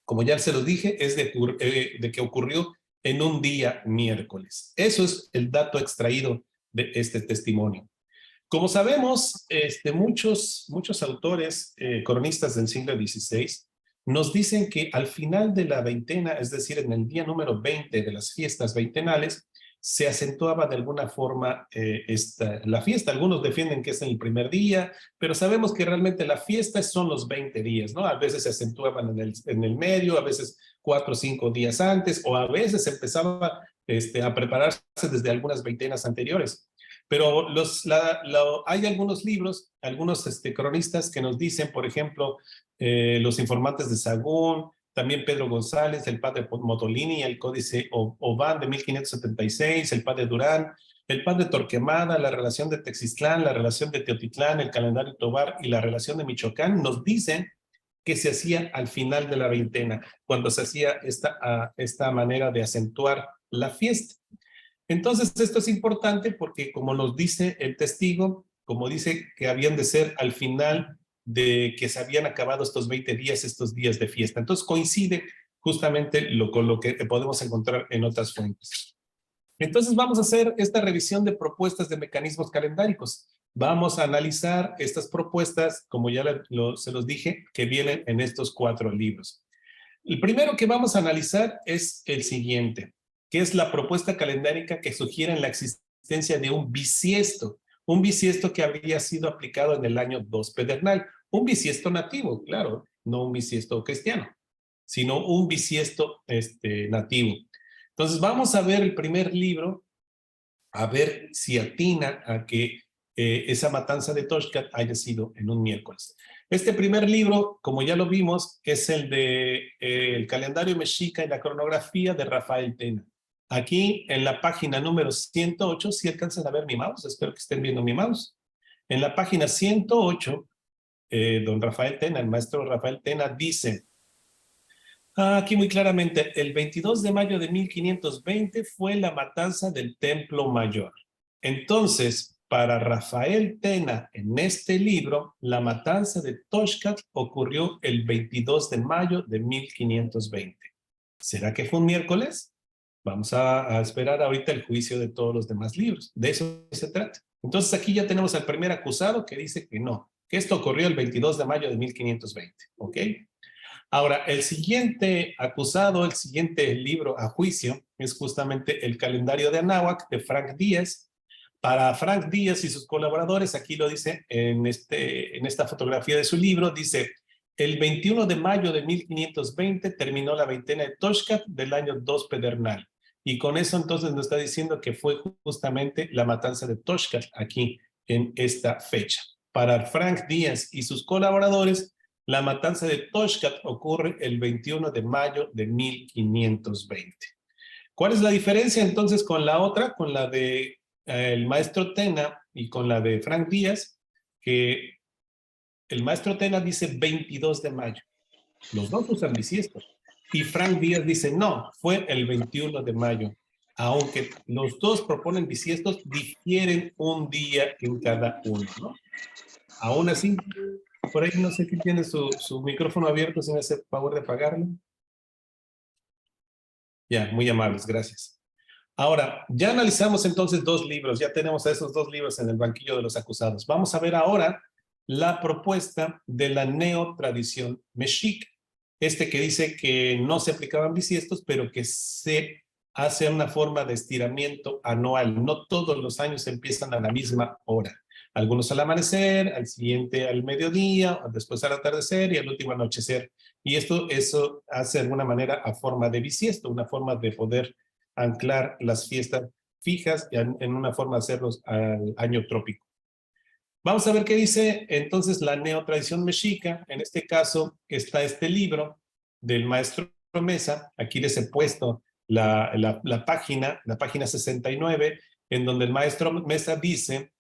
como ya se los dije, es de que ocurrió en un día miércoles. Eso es el dato extraído de este testimonio. Como sabemos, muchos autores, cronistas del siglo XVI, nos dicen que al final de la veintena, es decir, en el día número 20 de las fiestas veintenales, se acentuaba de alguna forma la fiesta. Algunos defienden que es en el primer día, pero sabemos que realmente la fiesta son los 20 días, ¿no? A veces se acentuaban en el medio, a veces 4 o 5 días antes, o a veces empezaba a prepararse desde algunas veintenas anteriores. Pero hay algunos libros, algunos cronistas que nos dicen, por ejemplo, los informantes de Sahagún, también Pedro González, el padre Motolini, el códice Oban de 1576, el padre Durán, el padre Torquemada, la relación de Texixtlán, la relación de Teotitlán, el calendario Tobar y la relación de Michoacán, nos dicen que se hacía al final de la veintena, cuando se hacía esta manera de acentuar la fiesta. Entonces, esto es importante porque, como nos dice el testigo, como dice que habían de ser al final de que se habían acabado estos 20 días, estos días de fiesta. Entonces, coincide justamente con lo que podemos encontrar en otras fuentes. Entonces, vamos a hacer esta revisión de propuestas de mecanismos calendáricos. Vamos a analizar estas propuestas, como ya se los dije, que vienen en estos 4 libros. El primero que vamos a analizar es el siguiente, que es la propuesta calendárica que sugiere la existencia de un bisiesto que habría sido aplicado en el año 2 pedernal, un bisiesto nativo, claro, no un bisiesto cristiano, sino un bisiesto nativo. Entonces vamos a ver el primer libro, a ver si atina a que esa matanza de Toxcat haya sido en un miércoles. Este primer libro, como ya lo vimos, es el de el calendario mexica y la cronografía de Rafael Tena. Aquí en la página número 108, si alcanzan a ver mi mouse, espero que estén viendo mi mouse. En la página 108, don Rafael Tena, el maestro Rafael Tena, dice, aquí muy claramente, el 22 de mayo de 1520 fue la matanza del Templo Mayor. Entonces, para Rafael Tena, en este libro, la matanza de Toxcat ocurrió el 22 de mayo de 1520. ¿Será que fue un miércoles? Vamos a esperar ahorita el juicio de todos los demás libros. De eso se trata. Entonces aquí ya tenemos al primer acusado que dice que no, que esto ocurrió el 22 de mayo de 1520. ¿Ok? Ahora, el siguiente acusado, el siguiente libro a juicio es justamente el calendario de Anáhuac de Frank Díaz. Para Frank Díaz y sus colaboradores, aquí lo dice en esta fotografía de su libro, dice: el 21 de mayo de 1520 terminó la veintena de Toxcat del año 2 pedernal. Y con eso entonces nos está diciendo que fue justamente la matanza de Toxcat aquí en esta fecha. Para Frank Díaz y sus colaboradores, la matanza de Toxcat ocurre el 21 de mayo de 1520. ¿Cuál es la diferencia entonces con la otra, con la de el maestro Tena y con la de Frank Díaz? Que el maestro Tena dice 22 de mayo. Los dos usan bisiestos. Y Frank Díaz dice, no, fue el 21 de mayo. Aunque los dos proponen bisiestos, difieren un día en cada uno, ¿no? Aún así, por ahí no sé quién tiene su micrófono abierto, si me hace favor de apagarlo. Ya, muy amables, gracias. Ahora, ya analizamos entonces 2 libros, ya tenemos a esos 2 libros en el banquillo de los acusados. Vamos a ver ahora la propuesta de la neotradición mexica. Que dice que no se aplicaban bisiestos, pero que se hace una forma de estiramiento anual. No todos los años empiezan a la misma hora. Algunos al amanecer, al siguiente al mediodía, después al atardecer y al último anochecer. Y eso hace de alguna manera a forma de bisiesto, una forma de poder anclar las fiestas fijas en una forma de hacerlos al año trópico. Vamos a ver qué dice entonces la neotradición mexica. En este caso está este libro del maestro Mesa. Aquí les he puesto la página 69, en donde el maestro Mesa dice: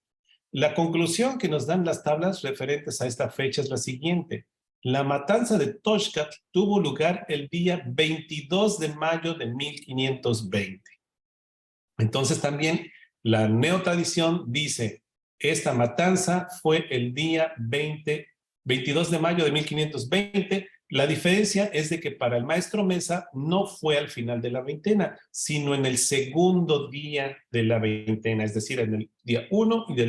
la conclusión que nos dan las tablas referentes a esta fecha es la siguiente. La matanza de Toxcat tuvo lugar el día 22 de mayo de 1520. Entonces también la neotradición dice: esta matanza fue el día 22 de mayo de 1520. La diferencia es de que para el maestro Mesa no fue al final de la veintena, sino en el segundo día de la veintena, es decir, en el día 1 y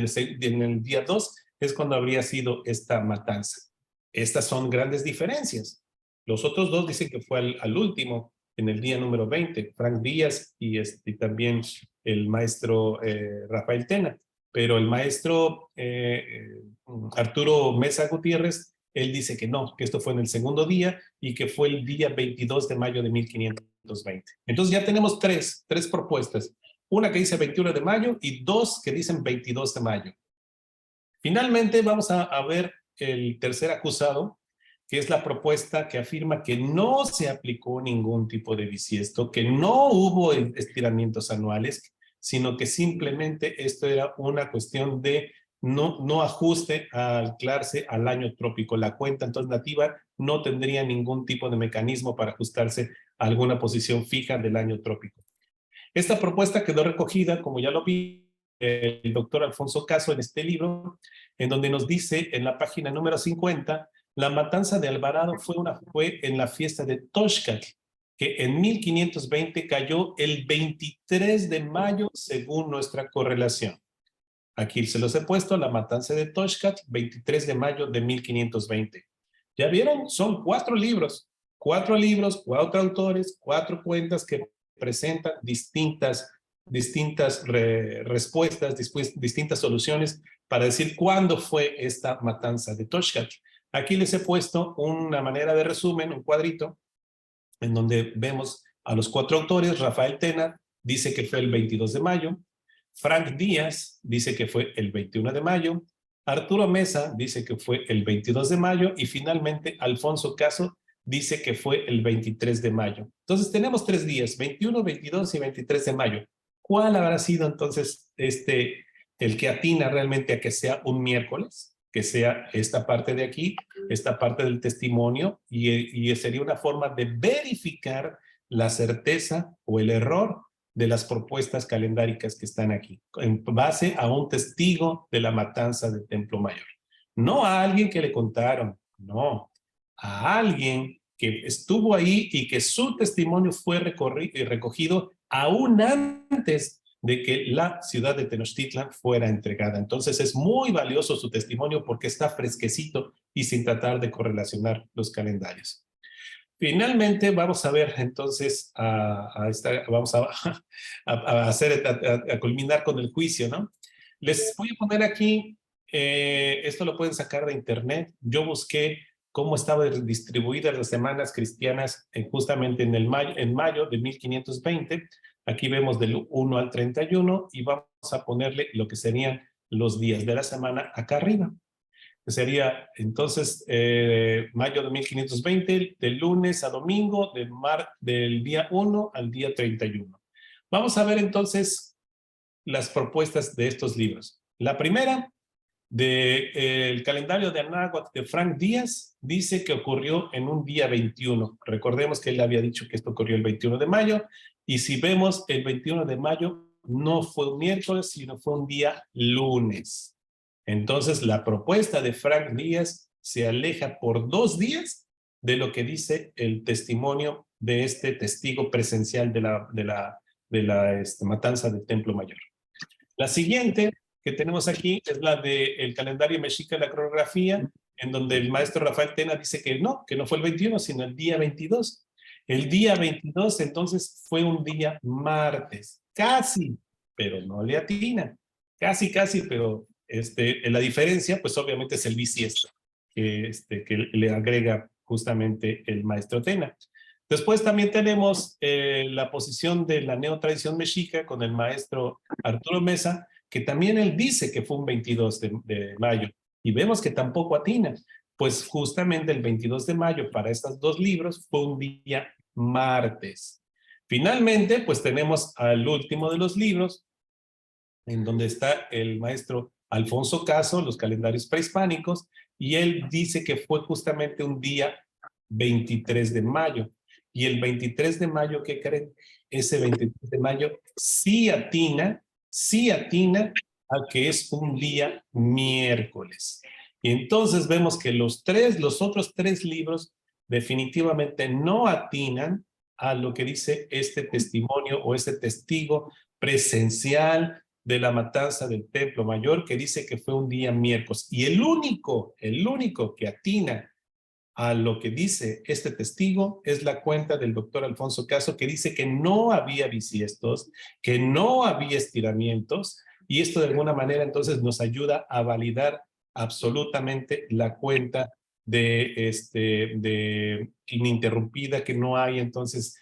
en el día 2 es cuando habría sido esta matanza. Estas son grandes diferencias. Los otros 2 dicen que fue al último, en el día número 20, Frank Díaz y también el maestro Rafael Tena. Pero el maestro Arturo Mesa Gutiérrez Él dice que no, que esto fue en el segundo día y que fue el día 22 de mayo de 1520. Entonces ya tenemos tres propuestas. Una que dice 21 de mayo y dos que dicen 22 de mayo. Finalmente vamos a ver el tercer acusado, que es la propuesta que afirma que no se aplicó ningún tipo de bisiesto, que no hubo estiramientos anuales, sino que simplemente esto era una cuestión de no ajuste al anclarse al año trópico. La cuenta entonces nativa no tendría ningún tipo de mecanismo para ajustarse a alguna posición fija del año trópico. Esta propuesta quedó recogida, como ya lo vi, el doctor Alfonso Caso en este libro, en donde nos dice en la página número 50, la matanza de Alvarado fue en la fiesta de Toxcatl, que en 1520 cayó el 23 de mayo según nuestra correlación. Aquí se los he puesto, la matanza de Toxcatl, 23 de mayo de 1520. ¿Ya vieron? Son 4 libros, 4 autores, 4 cuentas que presentan distintas respuestas, distintas soluciones para decir cuándo fue esta matanza de Toxcatl. Aquí les he puesto una manera de resumen, un cuadrito, en donde vemos a los 4 autores. Rafael Tena dice que fue el 22 de mayo, Frank Díaz dice que fue el 21 de mayo, Arturo Mesa dice que fue el 22 de mayo y finalmente Alfonso Caso dice que fue el 23 de mayo. Entonces tenemos 3 días, 21, 22 y 23 de mayo. ¿Cuál habrá sido entonces el que atina realmente a que sea un miércoles? Que sea esta parte de aquí, esta parte del testimonio, y sería una forma de verificar la certeza o el error de las propuestas calendáricas que están aquí, en base a un testigo de la matanza del Templo Mayor. No a alguien que le contaron, no, a alguien que estuvo ahí y que su testimonio fue recogido aún antes de que la ciudad de Tenochtitlan fuera entregada. Entonces es muy valioso su testimonio porque está fresquecito y sin tratar de correlacionar los calendarios. Finalmente vamos a ver entonces, vamos a culminar con el juicio, ¿no? Les voy a poner aquí, esto lo pueden sacar de internet. Yo busqué cómo estaban distribuidas las semanas cristianas justamente en mayo de 1520. Aquí vemos del 1 al 31 y vamos a ponerle lo que serían los días de la semana acá arriba. Sería entonces mayo de 1520, de lunes a domingo, del día 1 al día 31. Vamos a ver entonces las propuestas de estos libros. La primera, el calendario de Anáhuac de Frank Díaz, dice que ocurrió en un día 21. Recordemos que él había dicho que esto ocurrió el 21 de mayo, y si vemos el 21 de mayo, no fue un miércoles, sino fue un día lunes. Entonces, la propuesta de Frank Díaz se aleja por 2 días de lo que dice el testimonio de este testigo presencial de la matanza del Templo Mayor. La siguiente que tenemos aquí es la del calendario mexica de la cronografía, en donde el maestro Rafael Tena dice que no fue el 21, sino el día 22. El día 22, entonces, fue un día martes. Casi, pero no le atina. Casi, pero la diferencia, pues obviamente es el bisiesto que le agrega justamente el maestro Tena. Después también tenemos la posición de la neotradición mexica con el maestro Arturo Mesa, que también él dice que fue un 22 de mayo, y vemos que tampoco atina, pues justamente el 22 de mayo para estos 2 libros fue un día martes. Finalmente, pues tenemos al último de los libros, en donde está el maestro Alfonso Caso, los calendarios prehispánicos, y él dice que fue justamente un día 23 de mayo. Y el 23 de mayo, ¿qué creen? Ese 23 de mayo sí atina a que es un día miércoles. Y entonces vemos que los otros 3 libros definitivamente no atinan a lo que dice este testimonio o este testigo presencial de la matanza del Templo Mayor, que dice que fue un día miércoles. Y el único que atina a lo que dice este testigo es la cuenta del doctor Alfonso Caso, que dice que no había bisiestos, que no había estiramientos, y esto de alguna manera entonces nos ayuda a validar absolutamente la cuenta de ininterrumpida, que no hay entonces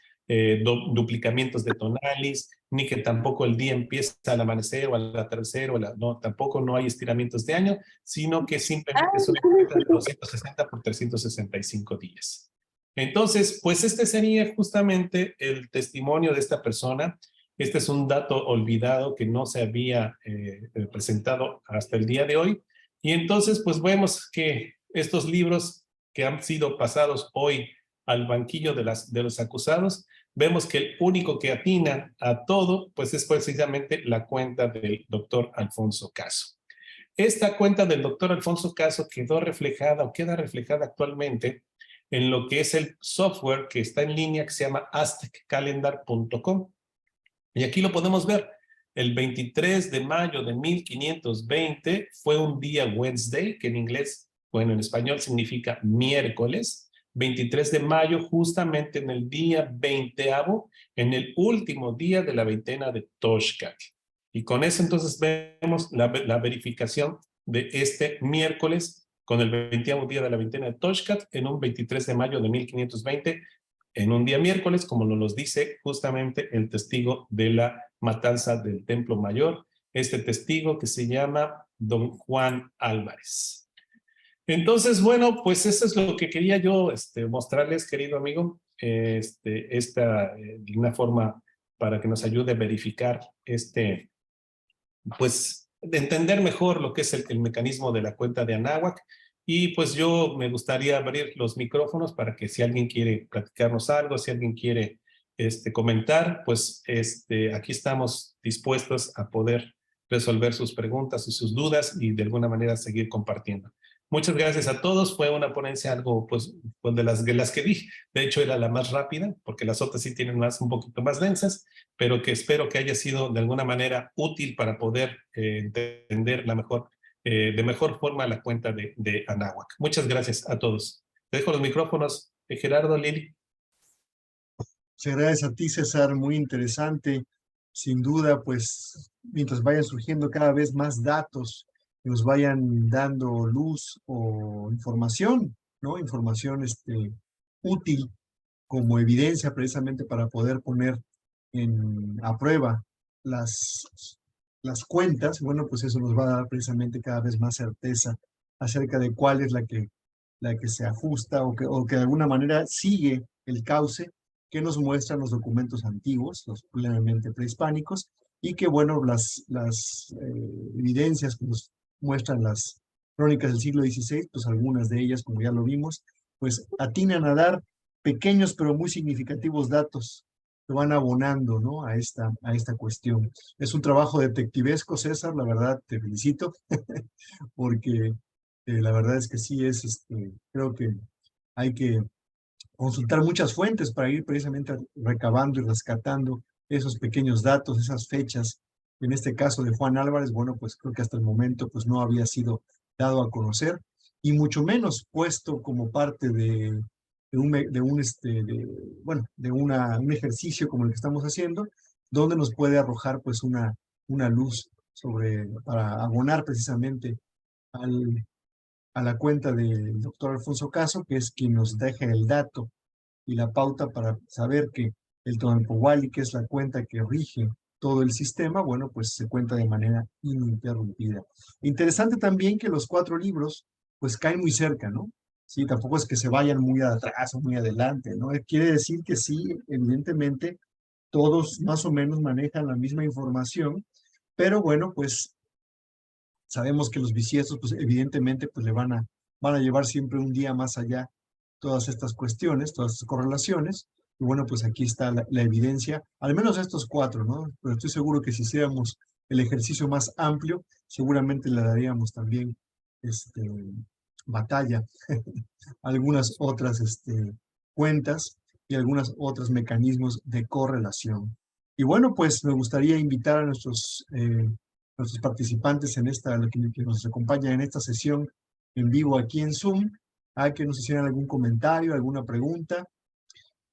duplicamientos de tonalis, ni que tampoco el día empieza al amanecer o al atardecer, no, tampoco no hay estiramientos de año, sino que simplemente es una cuenta de 260 por 365 días. Entonces, pues este sería justamente el testimonio de esta persona. Este es un dato olvidado que no se había presentado hasta el día de hoy. Y entonces, pues vemos que estos libros que han sido pasados hoy al banquillo de los acusados, vemos que el único que atina a todo, pues es precisamente la cuenta del doctor Alfonso Caso. Esta cuenta del doctor Alfonso Caso quedó reflejada o queda reflejada actualmente en lo que es el software que está en línea que se llama azteccalendar.com. Y aquí lo podemos ver. El 23 de mayo de 1520 fue un día Wednesday, que en inglés, bueno, en español significa miércoles. 23 de mayo, justamente en el día 20avo, en el último día de la veintena de Toshkat. Y con eso entonces vemos la verificación de este miércoles con el 20avo día de la veintena de Toshkat en un 23 de mayo de 1520, en un día miércoles, como nos dice justamente el testigo de la matanza del Templo Mayor, este testigo que se llama don Juan Álvarez. Entonces, bueno, pues eso es lo que quería yo mostrarles, querido amigo, una forma para que nos ayude a verificar pues, de entender mejor lo que es el mecanismo de la cuenta de Anáhuac. Y pues yo me gustaría abrir los micrófonos para que si alguien quiere platicarnos algo, si alguien quiere comentar, pues aquí estamos dispuestos a poder resolver sus preguntas y sus dudas y de alguna manera seguir compartiendo. Muchas gracias a todos. Fue una ponencia algo, pues de las que vi. De hecho, era la más rápida, porque las otras sí tienen un poquito más densas, pero que espero que haya sido de alguna manera útil para poder entender de mejor forma la cuenta de Anáhuac. Muchas gracias a todos. Te dejo los micrófonos, Gerardo, Lili. Muchas gracias a ti, César, muy interesante. Sin duda, pues, mientras vayan surgiendo cada vez más datos, que nos vayan dando luz o información, ¿no? Información útil como evidencia precisamente para poder poner a prueba las cuentas, bueno, pues eso nos va a dar precisamente cada vez más certeza acerca de cuál es la que se ajusta o que de alguna manera sigue el cauce que nos muestran los documentos antiguos, los plenamente prehispánicos, y que, bueno, las evidencias que nos muestran las crónicas del siglo XVI, pues algunas de ellas, como ya lo vimos, pues atinan a dar pequeños pero muy significativos datos que van abonando, ¿no? a esta cuestión. Es un trabajo detectivesco, César, la verdad te felicito, porque la verdad es que sí creo que hay que consultar muchas fuentes para ir precisamente recabando y rescatando esos pequeños datos, esas fechas. En este caso de Juan Álvarez, bueno, pues creo que hasta el momento pues no había sido dado a conocer y mucho menos puesto como parte de un ejercicio como el que estamos haciendo, donde nos puede arrojar pues una luz para abonar precisamente a la cuenta del doctor Alfonso Caso, que es quien nos deja el dato y la pauta para saber que el Tonalpohualli, que es la cuenta que rige todo el sistema, bueno, pues se cuenta de manera ininterrumpida. Interesante también que los 4 libros pues caen muy cerca, ¿no? Sí, tampoco es que se vayan muy atrás o muy adelante, ¿no? Quiere decir que sí, evidentemente, todos más o menos manejan la misma información, pero bueno, pues sabemos que los bisiestos, pues evidentemente, pues le van a llevar siempre un día más allá todas estas cuestiones, todas estas correlaciones. Y bueno, pues aquí está la evidencia, al menos estos 4, ¿no? Pero estoy seguro que si hiciéramos el ejercicio más amplio, seguramente le daríamos también batalla a algunas otras cuentas y algunos otros mecanismos de correlación. Y bueno, pues me gustaría invitar a nuestros participantes en que nos acompañan en esta sesión en vivo aquí en Zoom, a que nos hicieran algún comentario, alguna pregunta.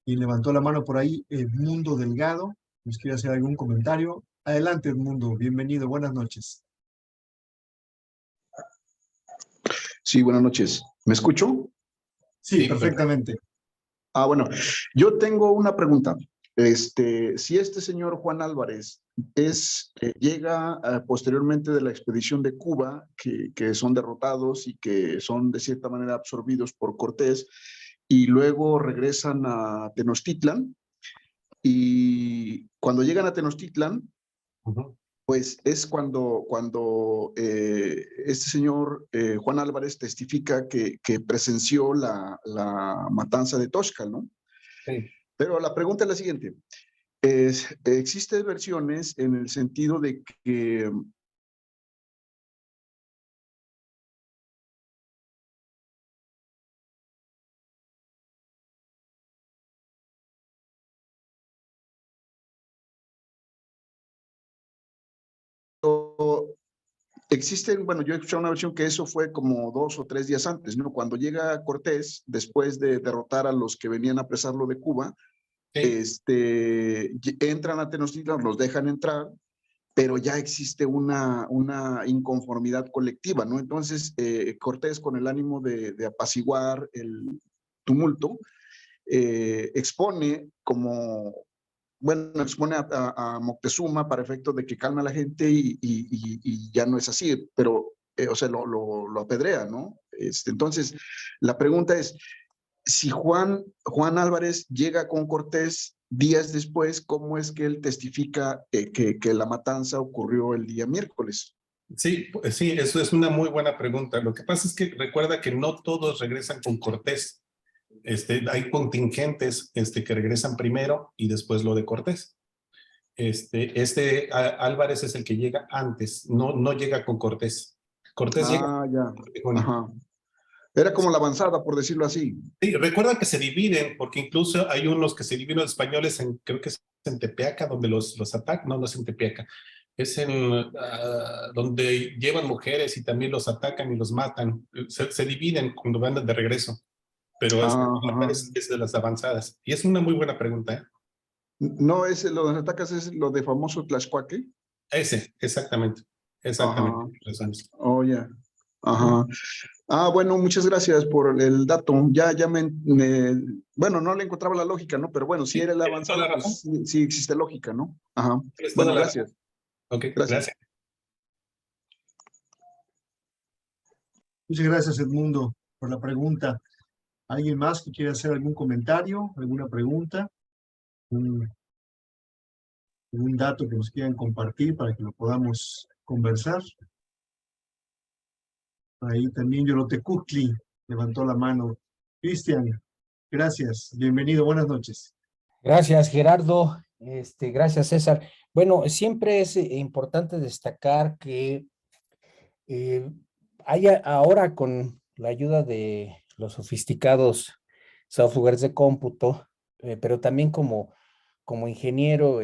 Y levantó la mano por ahí Edmundo Delgado, nos quiere hacer algún comentario. Adelante, Edmundo, bienvenido, buenas noches. Sí, buenas noches. ¿Me escucho? Sí, perfectamente. Bueno, yo tengo una pregunta. Si este señor Juan Álvarez llega posteriormente de la expedición de Cuba, que son derrotados y que son de cierta manera absorbidos por Cortés, y luego regresan a Tenochtitlan, y cuando llegan a Tenochtitlan, pues es cuando este señor Juan Álvarez testifica que presenció la matanza de Toscal, ¿no? Sí. Pero la pregunta es la siguiente. Existen versiones en el sentido de que existen, bueno, yo he escuchado una versión que eso fue como 2 o 3 días antes, ¿no? Cuando llega Cortés, después de derrotar a los que venían a apresarlo de Cuba, Sí. entran a Tenochtitlan, los dejan entrar, pero ya existe una inconformidad colectiva, ¿no? Entonces, Cortés, con el ánimo de apaciguar el tumulto, expone a Moctezuma para efectos de que calma a la gente y ya no es así, pero, o sea, lo apedrea, ¿no? Entonces, la pregunta es, si Juan Álvarez llega con Cortés días después, ¿cómo es que él testifica que la matanza ocurrió el día miércoles? Sí, sí, eso es una muy buena pregunta. Lo que pasa es que recuerda que no todos regresan con Cortés. Hay contingentes que regresan primero y después lo de Cortés. Álvarez es el que llega antes, no llega con Cortés. Cortés llega. Ya. Ajá. Era como la avanzada, por decirlo así. Sí, recuerda que se dividen, porque incluso hay unos que se dividen los españoles creo que es en Tepeaca, donde los atacan. No es en Tepeaca. Es donde llevan mujeres y también los atacan y los matan. Se dividen cuando van de regreso. Pero es de las avanzadas. Y es una muy buena pregunta, ¿eh? No, lo de los atacas es lo de famoso Tlaxcuaque. Exactamente. Exactamente. Oh, ya. Ajá. Bueno, muchas gracias por el dato. Bueno, no le encontraba la lógica, ¿no? Pero bueno, si era el avanzado, pues sí existe lógica, ¿no? Ajá. Bueno, gracias. Ok, gracias. Muchas gracias, Edmundo, por la pregunta. ¿Alguien más que quiera hacer algún comentario, alguna pregunta? ¿Algún dato que nos quieran compartir para que lo podamos conversar? Ahí también Yolote Kukli levantó la mano. Cristian, gracias. Bienvenido. Buenas noches. Gracias, Gerardo. Gracias, César. Bueno, siempre es importante destacar que ahora con la ayuda de los sofisticados softwares de cómputo, pero también como ingeniero,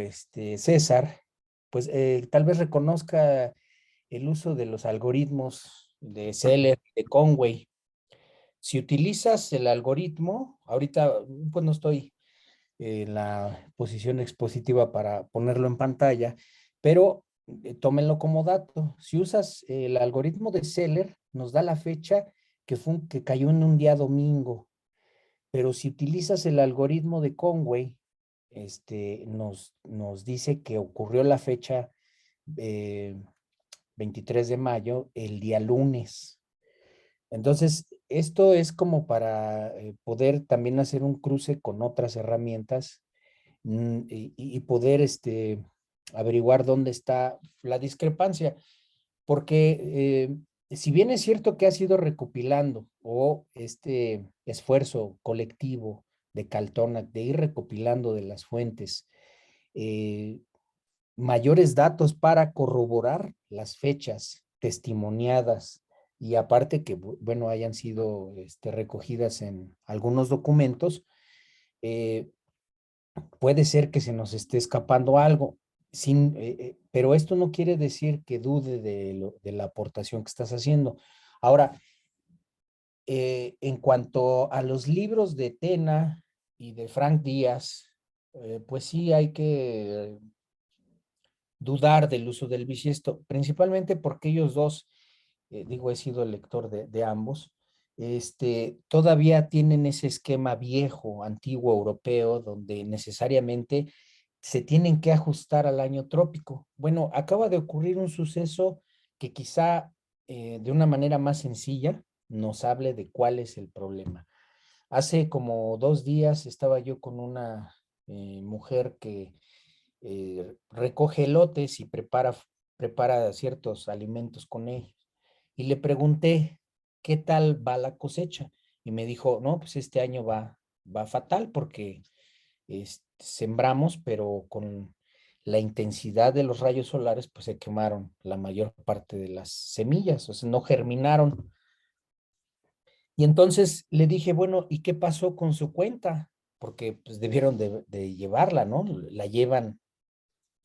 César, pues tal vez reconozca el uso de los algoritmos de Seller, de Conway. Si utilizas el algoritmo, ahorita pues no estoy en la posición expositiva para ponerlo en pantalla, pero tómenlo como dato. Si usas el algoritmo de Seller, nos da la fecha que cayó en un día domingo, pero si utilizas el algoritmo de Conway, nos dice que ocurrió la fecha 23 de mayo, el día lunes. Entonces, esto es como para poder también hacer un cruce con otras herramientas y poder averiguar dónde está la discrepancia. Porque si bien es cierto que ha sido recopilando o este esfuerzo colectivo de Caltona de ir recopilando de las fuentes mayores datos para corroborar las fechas testimoniadas y aparte que, bueno, hayan sido recogidas en algunos documentos, puede ser que se nos esté escapando algo, pero esto no quiere decir que dude de la aportación que estás haciendo. Ahora, en cuanto a los libros de Tena y de Frank Díaz, pues sí hay que dudar del uso del bisiesto, principalmente porque ellos dos, digo, he sido el lector de ambos, todavía tienen ese esquema viejo, antiguo europeo, donde necesariamente se tienen que ajustar al año trópico. Bueno, acaba de ocurrir un suceso que quizá de una manera más sencilla nos hable de cuál es el problema. Hace como 2 días estaba yo con una mujer que recoge elotes y prepara ciertos alimentos con ellos. Y le pregunté, ¿qué tal va la cosecha? Y me dijo, no, pues este año va fatal porque sembramos, pero con la intensidad de los rayos solares, pues se quemaron la mayor parte de las semillas, o sea, no germinaron. Y entonces le dije, bueno, ¿y qué pasó con su cuenta? Porque pues debieron de llevarla, ¿no? La llevan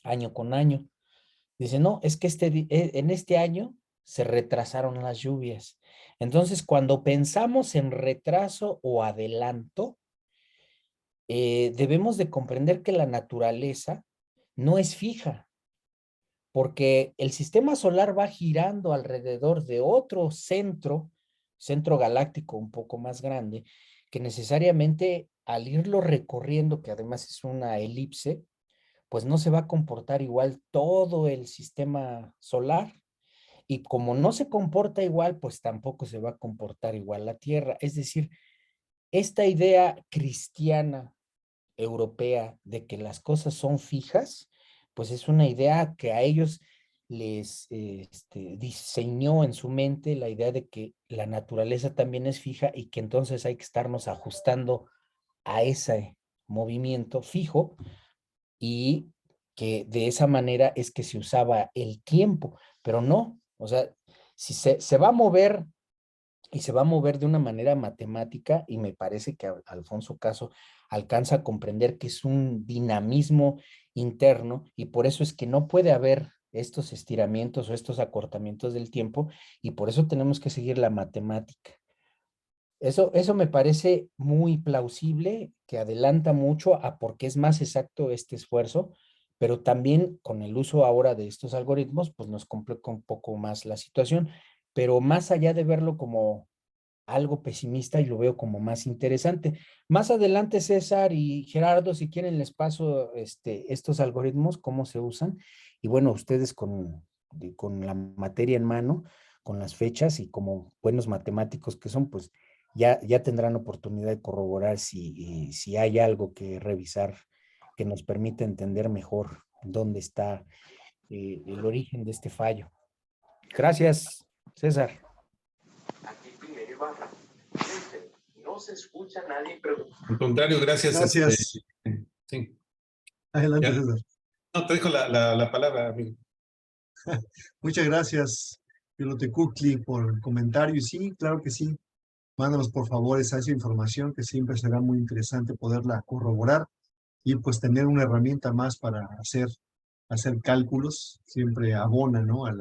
año con año. Dice, no, es que en este año se retrasaron las lluvias. Entonces, cuando pensamos en retraso o adelanto, debemos de comprender que la naturaleza no es fija, porque el sistema solar va girando alrededor de otro centro galáctico un poco más grande, que necesariamente al irlo recorriendo, que además es una elipse, pues no se va a comportar igual todo el sistema solar. Y como no se comporta igual, pues tampoco se va a comportar igual la Tierra. Es decir, esta idea cristiana europea de que las cosas son fijas, pues es una idea que a ellos les diseñó en su mente la idea de que la naturaleza también es fija y que entonces hay que estarnos ajustando a ese movimiento fijo y que de esa manera es que se usaba el tiempo, pero no, o sea, si se va a mover y se va a mover de una manera matemática y me parece que Alfonso Caso alcanza a comprender que es un dinamismo interno y por eso es que no puede haber estos estiramientos o estos acortamientos del tiempo y por eso tenemos que seguir la matemática. Eso me parece muy plausible, que adelanta mucho a porque es más exacto este esfuerzo, pero también con el uso ahora de estos algoritmos, pues nos complica un poco más la situación. Pero más allá de verlo como algo pesimista, y lo veo como más interesante. Más adelante, César y Gerardo, si quieren les paso estos algoritmos, cómo se usan. Y bueno, ustedes con la materia en mano, con las fechas y como buenos matemáticos que son, pues ya tendrán oportunidad de corroborar si hay algo que revisar que nos permita entender mejor dónde está el origen de este fallo. Gracias, César. No se escucha nadie, pero... Al contrario, gracias. Gracias. Sí. Adelante, Ya. César. No, te dejo la palabra, amigo. Muchas gracias, Yolotecutli, por el comentario. Y sí, claro que sí. Mándanos por favor esa información que siempre será muy interesante poderla corroborar y pues tener una herramienta más para hacer cálculos. Siempre abona, ¿no? a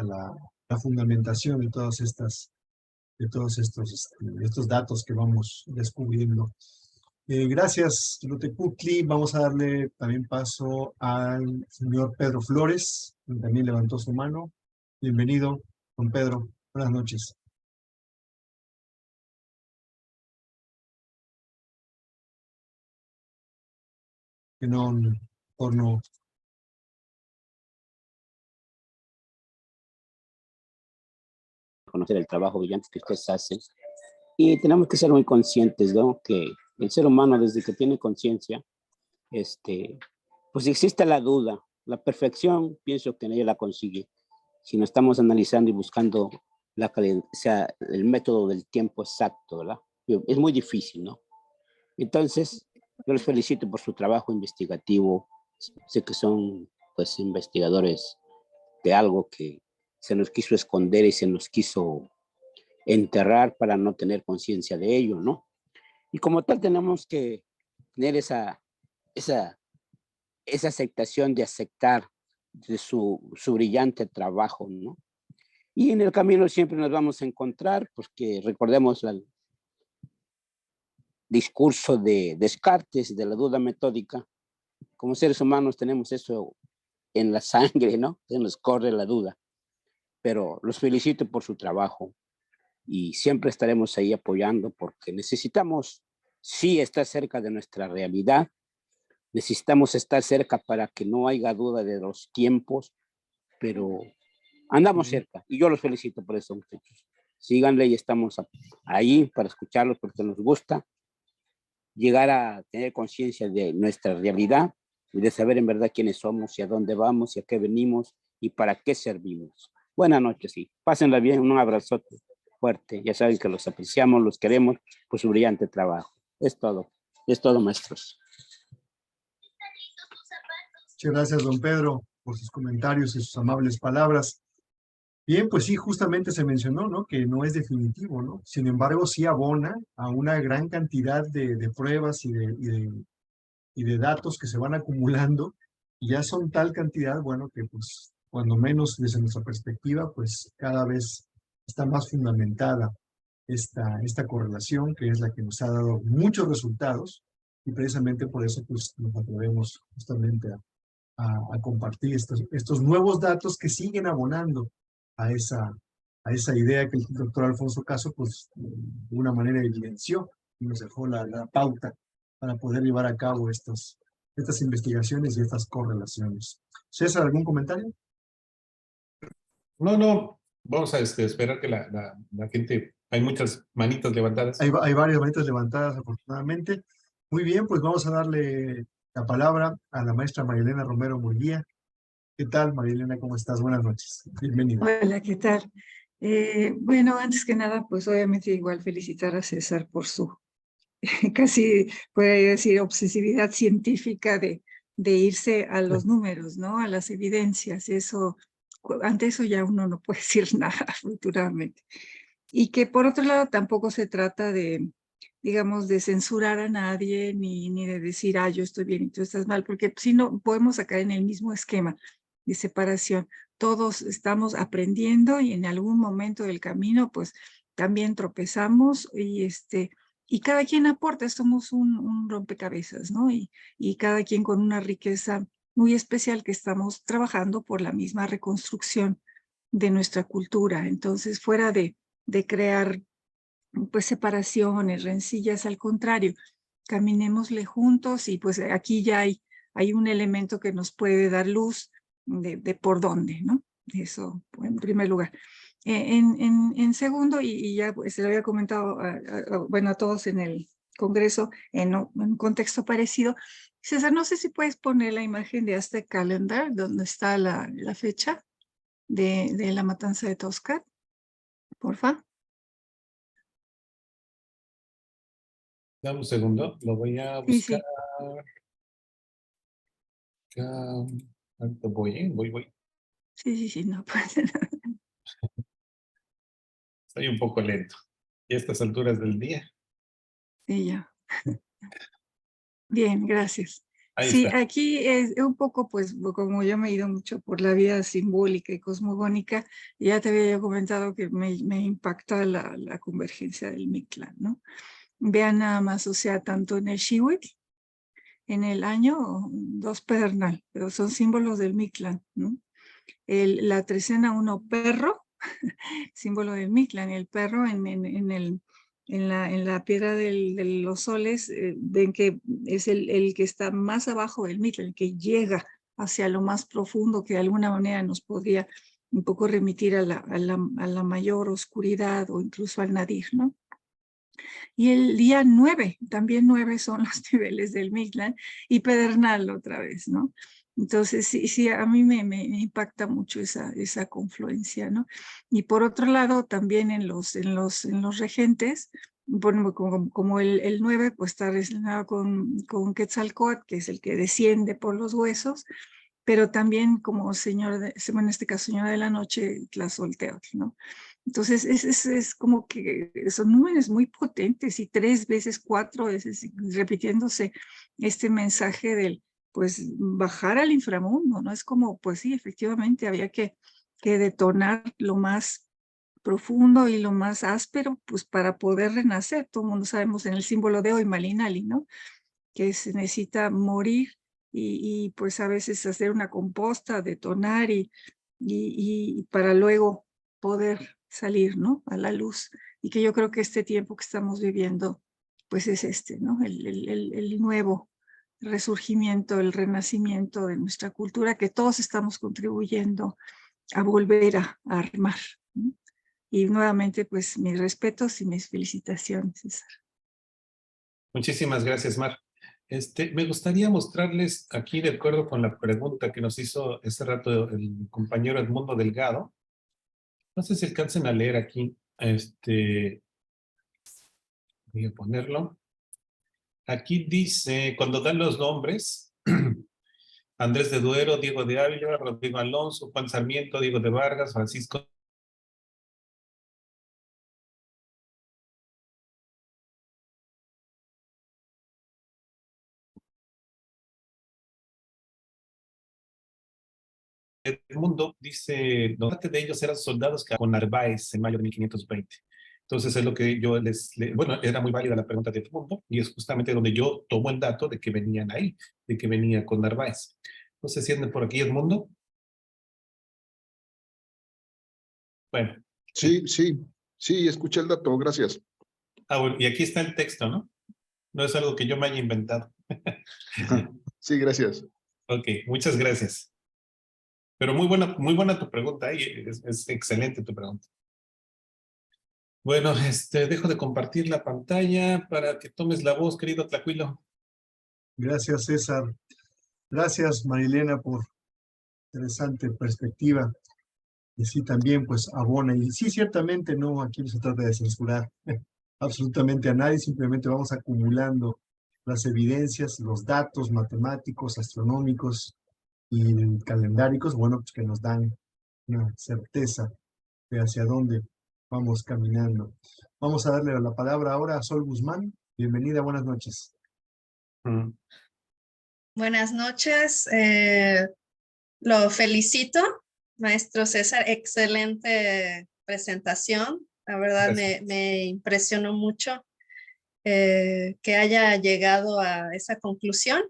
la fundamentación de todos estos datos que vamos descubriendo. Gracias, Yolotecutli. Vamos a darle también paso al señor Pedro Flores, quien también levantó su mano. Bienvenido, don Pedro. Buenas noches. Que no, por no. Conocer el trabajo brillante que ustedes hacen. Y tenemos que ser muy conscientes, ¿no? Que el ser humano, desde que tiene conciencia, pues existe la duda. La perfección, pienso que nadie la consigue. Si no estamos analizando y buscando o sea, el método del tiempo exacto, ¿verdad? Es muy difícil, ¿no? Entonces, yo les felicito por su trabajo investigativo. Sé que son, pues, investigadores de algo que se nos quiso esconder y se nos quiso enterrar para no tener conciencia de ello, ¿no? Y como tal tenemos que tener esa aceptación de aceptar de su brillante trabajo, ¿no? Y en el camino siempre nos vamos a encontrar, porque recordemos el discurso de Descartes, de la duda metódica. Como seres humanos tenemos eso en la sangre, ¿no? Se nos corre la duda. Pero los felicito por su trabajo. y siempre estaremos ahí apoyando porque necesitamos, sí, estar cerca de nuestra realidad, necesitamos estar cerca para que no haya duda de los tiempos, pero andamos cerca y yo los felicito por eso, muchachos. Síganle y estamos ahí para escucharlos porque nos gusta llegar a tener conciencia de nuestra realidad y de saber en verdad quiénes somos y a dónde vamos y a qué venimos y para qué servimos. Buenas noches y pásenla bien, un abrazote fuerte. Ya saben que los apreciamos, los queremos por su brillante trabajo. Es todo, maestros. Muchas gracias, don Pedro, por sus comentarios y sus amables palabras. Bien, pues sí, justamente se mencionó, ¿no? Que no es definitivo, ¿no? Sin embargo, sí abona a una gran cantidad de pruebas y de datos que se van acumulando, y ya son tal cantidad, bueno, que pues cuando menos desde nuestra perspectiva, pues cada vez está más fundamentada esta correlación, que es la que nos ha dado muchos resultados, y precisamente por eso pues nos atrevemos justamente a compartir estos nuevos datos que siguen abonando a esa idea que el doctor Alfonso Caso, pues, de una manera evidenció y nos dejó la pauta para poder llevar a cabo estas investigaciones y estas correlaciones. César, ¿algún comentario? No, vamos a esperar que la gente, hay muchas manitas levantadas. Hay varias manitas levantadas, afortunadamente. Muy bien, pues vamos a darle la palabra a la maestra Marilena Romero Murguía. ¿Qué tal, Marilena? ¿Cómo estás? Buenas noches. Bienvenida. Hola, ¿qué tal? Bueno, antes que nada, pues obviamente igual felicitar a César por su casi, podría decir, obsesividad científica de irse a los números, ¿no? A las evidencias. Eso, ante eso ya uno no puede decir nada, afortunadamente. Y que por otro lado tampoco se trata de, digamos, de censurar a nadie, ni de decir, yo estoy bien y tú estás mal, porque si no, podemos caer en el mismo esquema de separación. Todos estamos aprendiendo y en algún momento del camino, pues, también tropezamos y cada quien aporta, somos un rompecabezas, ¿no? Y cada quien con una riqueza muy especial que estamos trabajando por la misma reconstrucción de nuestra cultura. Entonces, fuera de crear pues separaciones, rencillas, al contrario, caminémosle juntos y pues aquí ya hay un elemento que nos puede dar luz de por dónde, ¿no? Eso en primer lugar. En segundo, y ya pues, se lo había comentado bueno, a todos en el Congreso, en un contexto parecido. César, no sé si puedes poner la imagen de este calendar, donde está la fecha de la matanza de Toscar, porfa. Dame un segundo, lo voy a Sí, buscar. sí. Voy. Sí, no pasa nada. Estoy un poco lento. Y a estas alturas del día. Sí, ya. Bien, gracias. Ahí Sí, está. aquí es un poco, pues, como yo me he ido mucho por la vida simbólica y cosmogónica, ya te había comentado que me impacta la convergencia del Mictlán, ¿no? Vean nada más, o sea, tanto en el Xihuitl, en el año 2 pedernal, pero son símbolos del Mictlán, ¿no? La trecena 1 perro, símbolo del Mictlán, el perro en la piedra de los soles, ven que es el que está más abajo del Mictlán, el que llega hacia lo más profundo, que de alguna manera nos podría un poco remitir a la mayor oscuridad o incluso al Nadir, ¿no? Y el día 9, también 9 son los niveles del Mictlán y pedernal otra vez, ¿no? Entonces, sí, a mí me impacta mucho esa confluencia, ¿no? Y por otro lado, también en los regentes, bueno, como el 9, pues está relacionado con Quetzalcóatl, que es el que desciende por los huesos, pero también como en este caso, señora de la noche, Tlazolteotl, ¿no? Entonces, es como que son números muy potentes y 3 veces, 4 veces repitiéndose este mensaje del, pues, bajar al inframundo, ¿no? Es como, pues sí, efectivamente, había que detonar lo más profundo y lo más áspero, pues, para poder renacer. Todo el mundo sabemos en el símbolo de hoy, Malinali, ¿no? Que se necesita morir y pues a veces hacer una composta, detonar y para luego poder salir, ¿no? A la luz. Y que yo creo que este tiempo que estamos viviendo, pues es este, ¿no? El nuevo resurgimiento, el renacimiento de nuestra cultura que todos estamos contribuyendo a volver a armar, ¿no? Y nuevamente, pues mis respetos y mis felicitaciones, César. Muchísimas gracias, Mar. Me gustaría mostrarles aquí, de acuerdo con la pregunta que nos hizo hace rato el compañero Edmundo Delgado. No sé si alcancen a leer aquí. Voy a ponerlo. Aquí dice, cuando dan los nombres, Andrés de Duero, Diego de Ávila, Rodrigo Alonso, Juan Sarmiento, Diego de Vargas, Francisco Edmundo, dice, parte de ellos eran soldados que con Narváez en mayo de 1520. Entonces es lo que yo bueno, era muy válida la pregunta de Edmundo y es justamente donde yo tomo el dato de que venían ahí, de que venía con Narváez. No sé si andan por aquí, Edmundo. Bueno. Sí, escuché el dato, gracias. Bueno, y aquí está el texto, ¿no? No es algo que yo me haya inventado. Sí, gracias. Ok, muchas gracias. Pero muy buena tu pregunta, es excelente tu pregunta. Bueno, dejo de compartir la pantalla para que tomes la voz, querido Tlacuilo. Gracias, César. Gracias, Marilena, por interesante perspectiva. Y sí, también, pues, abona. Y sí, ciertamente, no, aquí no se trata de censurar absolutamente a nadie, simplemente vamos acumulando las evidencias, los datos matemáticos, astronómicos y calendáricos, bueno, pues que nos dan una certeza de hacia dónde vamos caminando. Vamos a darle la palabra ahora a Sol Guzmán. Bienvenida, buenas noches. Buenas noches, lo felicito, maestro César, excelente presentación, la verdad me impresionó mucho que haya llegado a esa conclusión.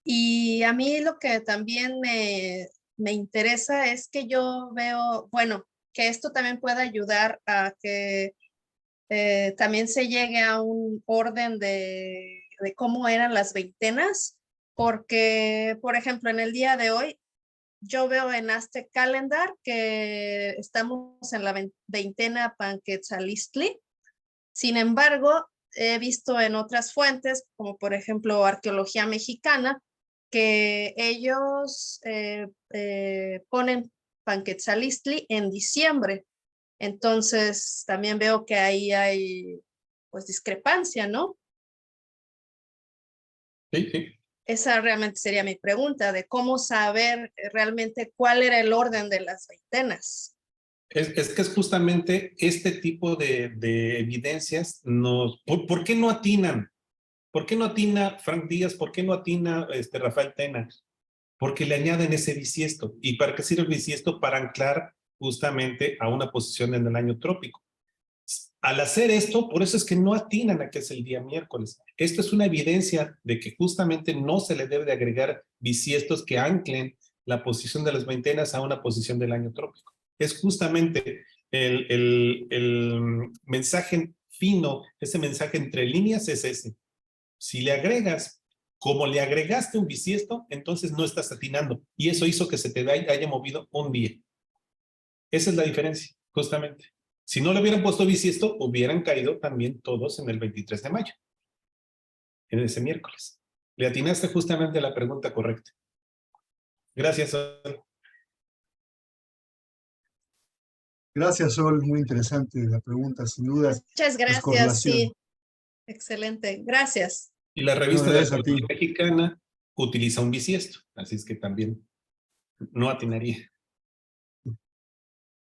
Y a mí lo que también me interesa es que yo veo, bueno, que esto también pueda ayudar a que también se llegue a un orden de cómo eran las veintenas, porque, por ejemplo, en el día de hoy, yo veo en Aztec Calendar que estamos en la veintena Panquetzalistli. Sin embargo, he visto en otras fuentes, como por ejemplo Arqueología Mexicana, que ellos ponen Panquetzalistli en diciembre. Entonces, también veo que ahí hay, pues, discrepancia, ¿no? Sí. Esa realmente sería mi pregunta, de cómo saber realmente cuál era el orden de las veintenas. Es que es justamente este tipo de evidencias. ¿Por qué no atinan? ¿Por qué no atina Frank Díaz? ¿Por qué no atina Rafael Tena? Porque le añaden ese bisiesto. ¿Y para qué sirve el bisiesto? Para anclar justamente a una posición en el año trópico. Al hacer esto, por eso es que no atinan a que es el día miércoles. Esto es una evidencia de que justamente no se le debe de agregar bisiestos que anclen la posición de las veintenas a una posición del año trópico. Es justamente el mensaje fino, ese mensaje entre líneas es ese. Si le agregas, como le agregaste un bisiesto, entonces no estás atinando. Y eso hizo que se te haya movido un día. Esa es la diferencia, justamente. Si no le hubieran puesto bisiesto, hubieran caído también todos en el 23 de mayo, en ese miércoles. Le atinaste justamente a la pregunta correcta. Gracias, Sol. Gracias, Sol. Muy interesante la pregunta, sin duda. Muchas gracias, sí. Excelente. Gracias. Y la revista de Arqueología Mexicana utiliza un bisiesto, así es que también no atinaría.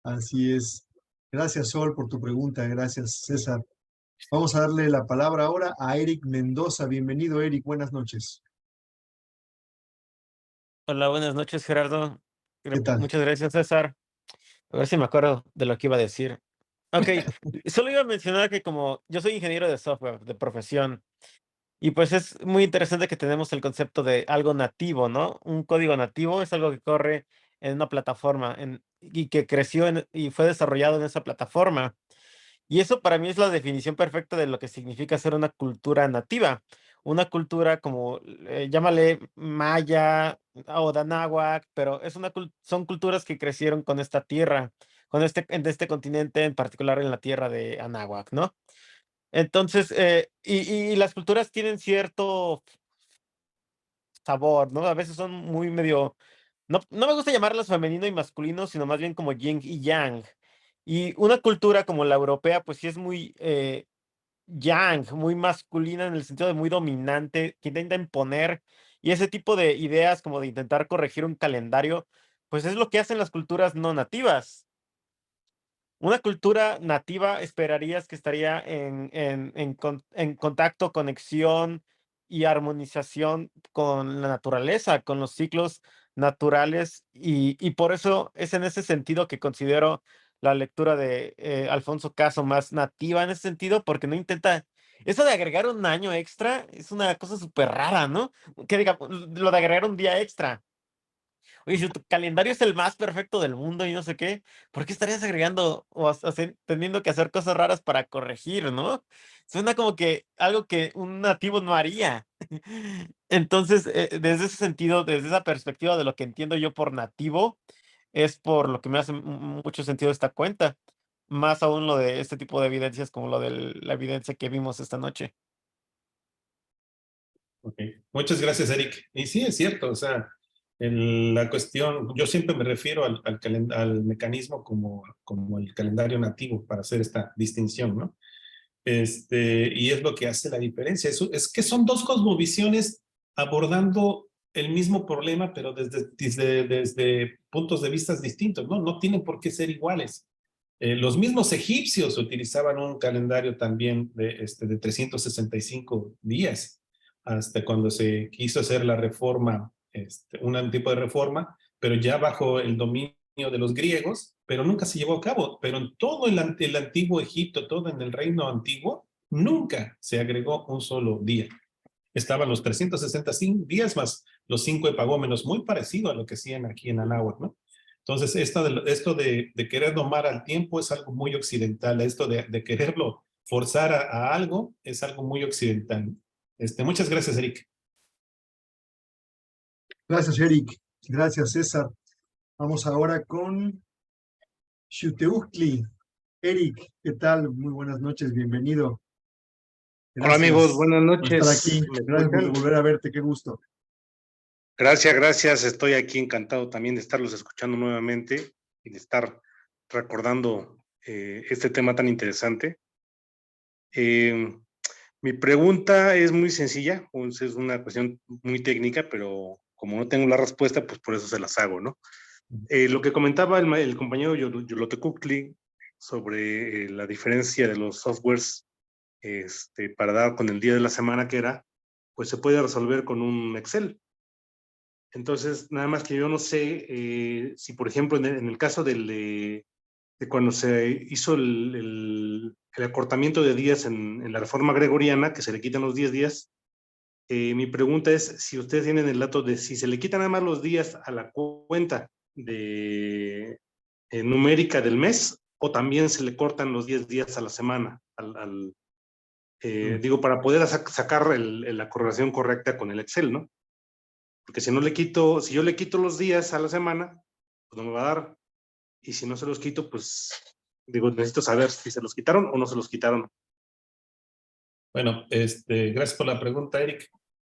Así es. Gracias, Sol, por tu pregunta. Gracias, César. Vamos a darle la palabra ahora a Eric Mendoza. Bienvenido, Eric. Buenas noches. Hola, buenas noches, Gerardo. ¿Qué tal? Muchas gracias, César. A ver si me acuerdo de lo que iba a decir. Ok, solo iba a mencionar que como yo soy ingeniero de software de profesión, y pues es muy interesante que tenemos el concepto de algo nativo, ¿no? Un código nativo es algo que corre en una plataforma y que creció y fue desarrollado en esa plataforma. Y eso para mí es la definición perfecta de lo que significa ser una cultura nativa. Una cultura como, llámale maya o danáhuac, pero son culturas que crecieron con esta tierra, en este continente, en particular en la tierra de Anáhuac, ¿no? Entonces, y las culturas tienen cierto sabor, ¿no? A veces son muy medio, no me gusta llamarlas femenino y masculino, sino más bien como yin y yang. Y una cultura como la europea, pues sí es muy yang, muy masculina en el sentido de muy dominante, que intenta imponer, y ese tipo de ideas como de intentar corregir un calendario, pues es lo que hacen las culturas no nativas. Una cultura nativa esperarías que estaría en contacto, conexión y armonización con la naturaleza, con los ciclos naturales, y por eso es en ese sentido que considero la lectura de Alfonso Caso más nativa en ese sentido, porque no intenta. Eso de agregar un año extra es una cosa súper rara, ¿no? Que diga, lo de agregar un día extra. Oye, si tu calendario es el más perfecto del mundo y no sé qué, ¿por qué estarías agregando o teniendo que hacer cosas raras para corregir, ¿no? Suena como que algo que un nativo no haría. Entonces, desde ese sentido, desde esa perspectiva de lo que entiendo yo por nativo, es por lo que me hace mucho sentido esta cuenta. Más aún lo de este tipo de evidencias como lo de la evidencia que vimos esta noche. Ok. Muchas gracias, Eric. Y sí, es cierto, o sea, la cuestión, yo siempre me refiero al mecanismo como el calendario nativo para hacer esta distinción, ¿no? Y es lo que hace la diferencia. Es que son dos cosmovisiones abordando el mismo problema, pero desde puntos de vista distintos, ¿no? No tienen por qué ser iguales. Los mismos egipcios utilizaban un calendario también de 365 días, hasta cuando se quiso hacer la reforma, un tipo de reforma, pero ya bajo el dominio de los griegos, pero nunca se llevó a cabo. Pero en todo el antiguo Egipto, todo en el reino antiguo, nunca se agregó un solo día. Estaban los 365 días más los 5 epagómenos, muy parecido a lo que hacían aquí en Anáhuac, ¿no? Entonces, esto de querer domar al tiempo es algo muy occidental. Esto de quererlo forzar a algo es algo muy occidental. Muchas gracias, Eric. Gracias, Eric. Gracias, César. Vamos ahora con Xuteuhtli. Eric, ¿qué tal? Muy buenas noches, bienvenido. Hola amigos, buenas por estar aquí. noches. ¿Me Gracias por escuchan? volver a verte, qué gusto. Gracias. Estoy aquí encantado también de estarlos escuchando nuevamente y de estar recordando este tema tan interesante. Mi pregunta es muy sencilla, es una cuestión muy técnica, pero como no tengo la respuesta, pues por eso se las hago, ¿no? Lo que comentaba el compañero Xolotecutli sobre la diferencia de los softwares para dar con el día de la semana que era, pues se puede resolver con un Excel. Entonces, nada más que yo no sé si, por ejemplo, en el caso de cuando se hizo el acortamiento de días en la reforma gregoriana, que se le quitan los 10 días, mi pregunta es si ustedes tienen el dato de si se le quitan nada más los días a la cuenta de numérica del mes, o también se le cortan los 10 días a la semana, digo, para poder sacar la correlación correcta con el Excel, ¿no? Porque si yo le quito los días a la semana, pues no me va a dar. Y si no se los quito, pues digo, necesito saber si se los quitaron o no se los quitaron. Bueno, gracias por la pregunta, Eric.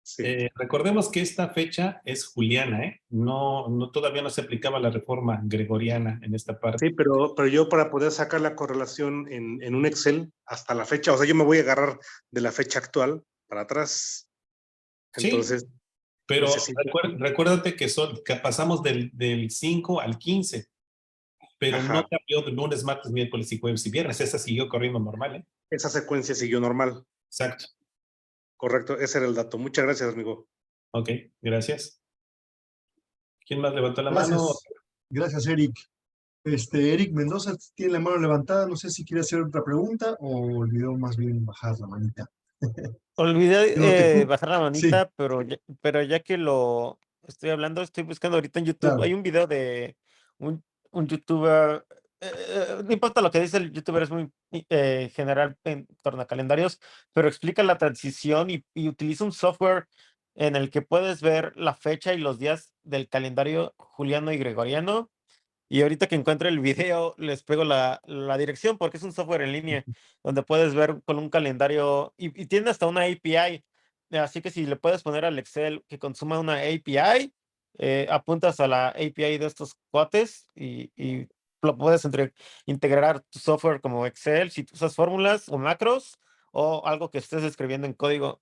Sí. Recordemos que esta fecha es juliana, ¿eh? Todavía no se aplicaba la reforma gregoriana en esta parte. Sí, pero yo para poder sacar la correlación en un Excel hasta la fecha, o sea, yo me voy a agarrar de la fecha actual para atrás. Entonces, sí, pero necesito... recuérdate que pasamos del 5 al 15, pero Ajá. no cambió de lunes, martes, miércoles y jueves y viernes. Esa siguió corriendo normal, ¿eh? Esa secuencia siguió normal. Exacto. Correcto, ese era el dato. Muchas gracias, amigo. Ok, gracias. ¿Quién más levantó la mano? Gracias, Eric. Eric Mendoza tiene la mano levantada. No sé si quiere hacer otra pregunta o olvidó más bien bajar la manita. Olvidé Xolotecutli, bajar la sí. manita, pero ya que estoy hablando, estoy buscando ahorita en YouTube. Claro. Hay un video de un youtuber, no importa lo que dice el youtuber, es muy general en torno a calendarios, pero explica la transición y utiliza un software en el que puedes ver la fecha y los días del calendario juliano y gregoriano. Y ahorita que encuentre el video, les pego la dirección porque es un software en línea donde puedes ver con un calendario y tiene hasta una API. Así que si le puedes poner al Excel que consuma una API, apuntas a la API de estos cuates y lo puedes integrar tu software como Excel si usas fórmulas o macros o algo que estés escribiendo en código.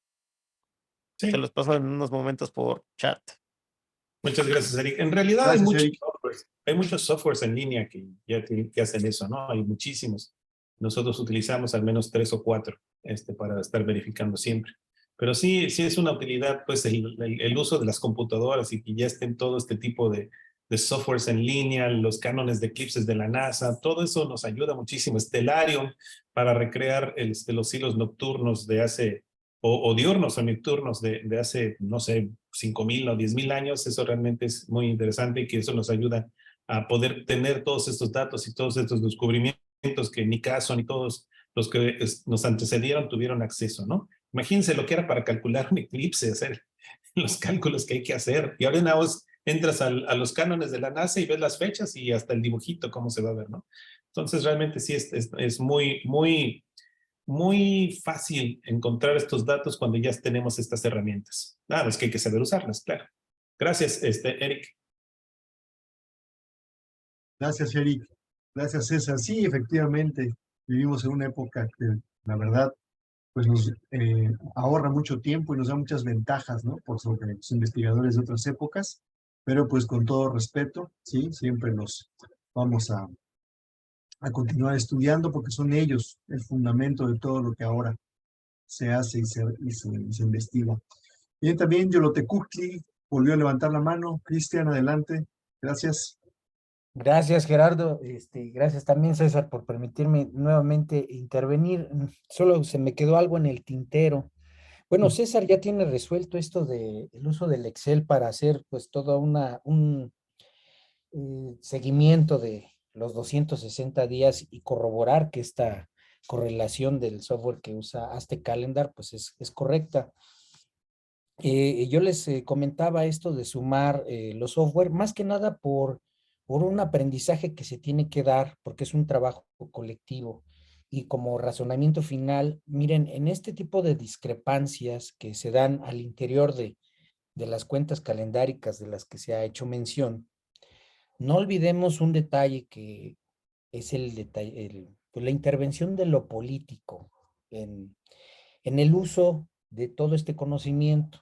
Te Sí, los paso en unos momentos por chat. muchas gracias, Eric. En realidad Gracias, Eric. hay muchos softwares en línea que hacen eso, ¿no? Hay muchísimos. Nosotros utilizamos al menos 3 o 4 para estar verificando siempre. Pero sí es una utilidad, pues, el uso de las computadoras y que ya estén todo este tipo de softwares en línea, los cánones de eclipses de la NASA, todo eso nos ayuda muchísimo. Stellarium para recrear los hilos nocturnos de hace, o diurnos o nocturnos de hace, no sé, 5,000 o 10,000 años. Eso realmente es muy interesante y que eso nos ayuda a poder tener todos estos datos y todos estos descubrimientos que ni Caso ni todos los que nos antecedieron tuvieron acceso, ¿no? Imagínense lo que era para calcular un eclipse, hacer los cálculos que hay que hacer. Y ahora vos entras a los cánones de la NASA y ves las fechas y hasta el dibujito cómo se va a ver, ¿no? Entonces realmente sí es muy fácil encontrar estos datos cuando ya tenemos estas herramientas. Nada, es que hay que saber usarlas, claro. Gracias, Eric. Gracias, Eric. Gracias, César. Sí, efectivamente, vivimos en una época que, la verdad, pues nos ahorra mucho tiempo y nos da muchas ventajas, ¿no? Por sobre los investigadores de otras épocas, pero pues con todo respeto, ¿sí? Siempre nos vamos a continuar estudiando porque son ellos el fundamento de todo lo que ahora se hace y se investiga. Bien, también Yolotecutli volvió a levantar la mano. Cristian, adelante. Gracias. Gracias, Gerardo. Gracias también, César, por permitirme nuevamente intervenir. Solo se me quedó algo en el tintero. Bueno, César ya tiene resuelto esto del uso del Excel para hacer pues todo un seguimiento de los 260 días y corroborar que esta correlación del software que usa Aztec Calendar pues es correcta. Yo les comentaba esto de sumar los software, más que nada por un aprendizaje que se tiene que dar, porque es un trabajo colectivo. Y como razonamiento final, miren, en este tipo de discrepancias que se dan al interior de las cuentas calendáricas de las que se ha hecho mención, no olvidemos un detalle que es el detalle, pues la intervención de lo político en el uso de todo este conocimiento.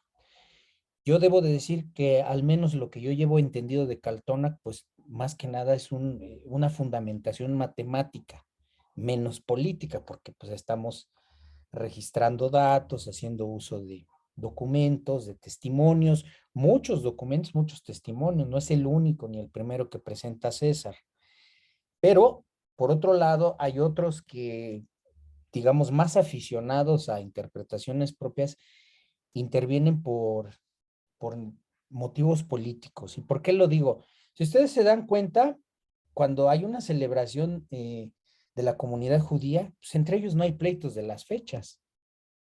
Yo debo de decir que al menos lo que yo llevo entendido de Caltona, pues más que nada es una fundamentación matemática, menos política, porque pues estamos registrando datos, haciendo uso de documentos, de testimonios, muchos documentos, muchos testimonios, no es el único ni el primero que presenta César. Pero, por otro lado, hay otros que, digamos, más aficionados a interpretaciones propias, intervienen por motivos políticos. ¿Y por qué lo digo? Si ustedes se dan cuenta, cuando hay una celebración de la comunidad judía, pues entre ellos no hay pleitos de las fechas,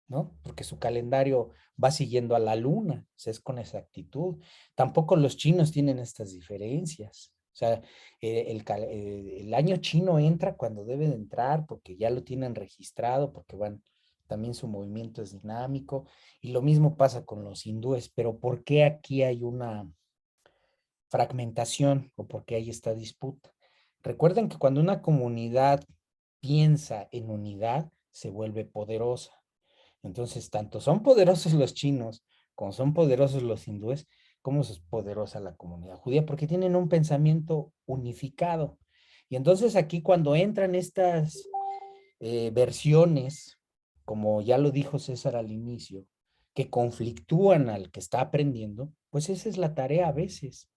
¿no? Porque su calendario va siguiendo a la luna, o sea, es con exactitud. Tampoco los chinos tienen estas diferencias. O sea, el año chino entra cuando debe de entrar porque ya lo tienen registrado, porque van, también su movimiento es dinámico. Y lo mismo pasa con los hindúes. Pero ¿por qué aquí hay una fragmentación o por qué hay esta disputa? Recuerden que cuando una comunidad piensa en unidad, se vuelve poderosa. Entonces, tanto son poderosos los chinos como son poderosos los hindúes, como es poderosa la comunidad judía, porque tienen un pensamiento unificado. Y entonces aquí cuando entran estas versiones, como ya lo dijo César al inicio, que conflictúan al que está aprendiendo, pues esa es la tarea a veces.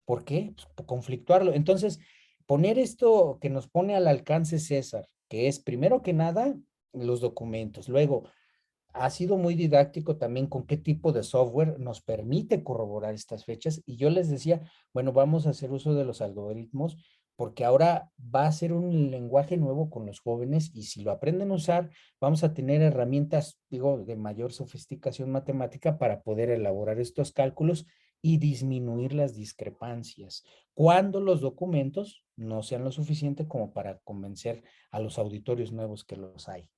¿Por qué? Pues, por conflictuarlo. Entonces, poner esto que nos pone al alcance César, que es primero que nada los documentos, luego ha sido muy didáctico también con qué tipo de software nos permite corroborar estas fechas. Y yo les decía, bueno, vamos a hacer uso de los algoritmos porque ahora va a ser un lenguaje nuevo con los jóvenes y si lo aprenden a usar, vamos a tener herramientas, digo, de mayor sofisticación matemática para poder elaborar estos cálculos y disminuir las discrepancias cuando los documentos no sean lo suficiente como para convencer a los auditorios nuevos que los hay.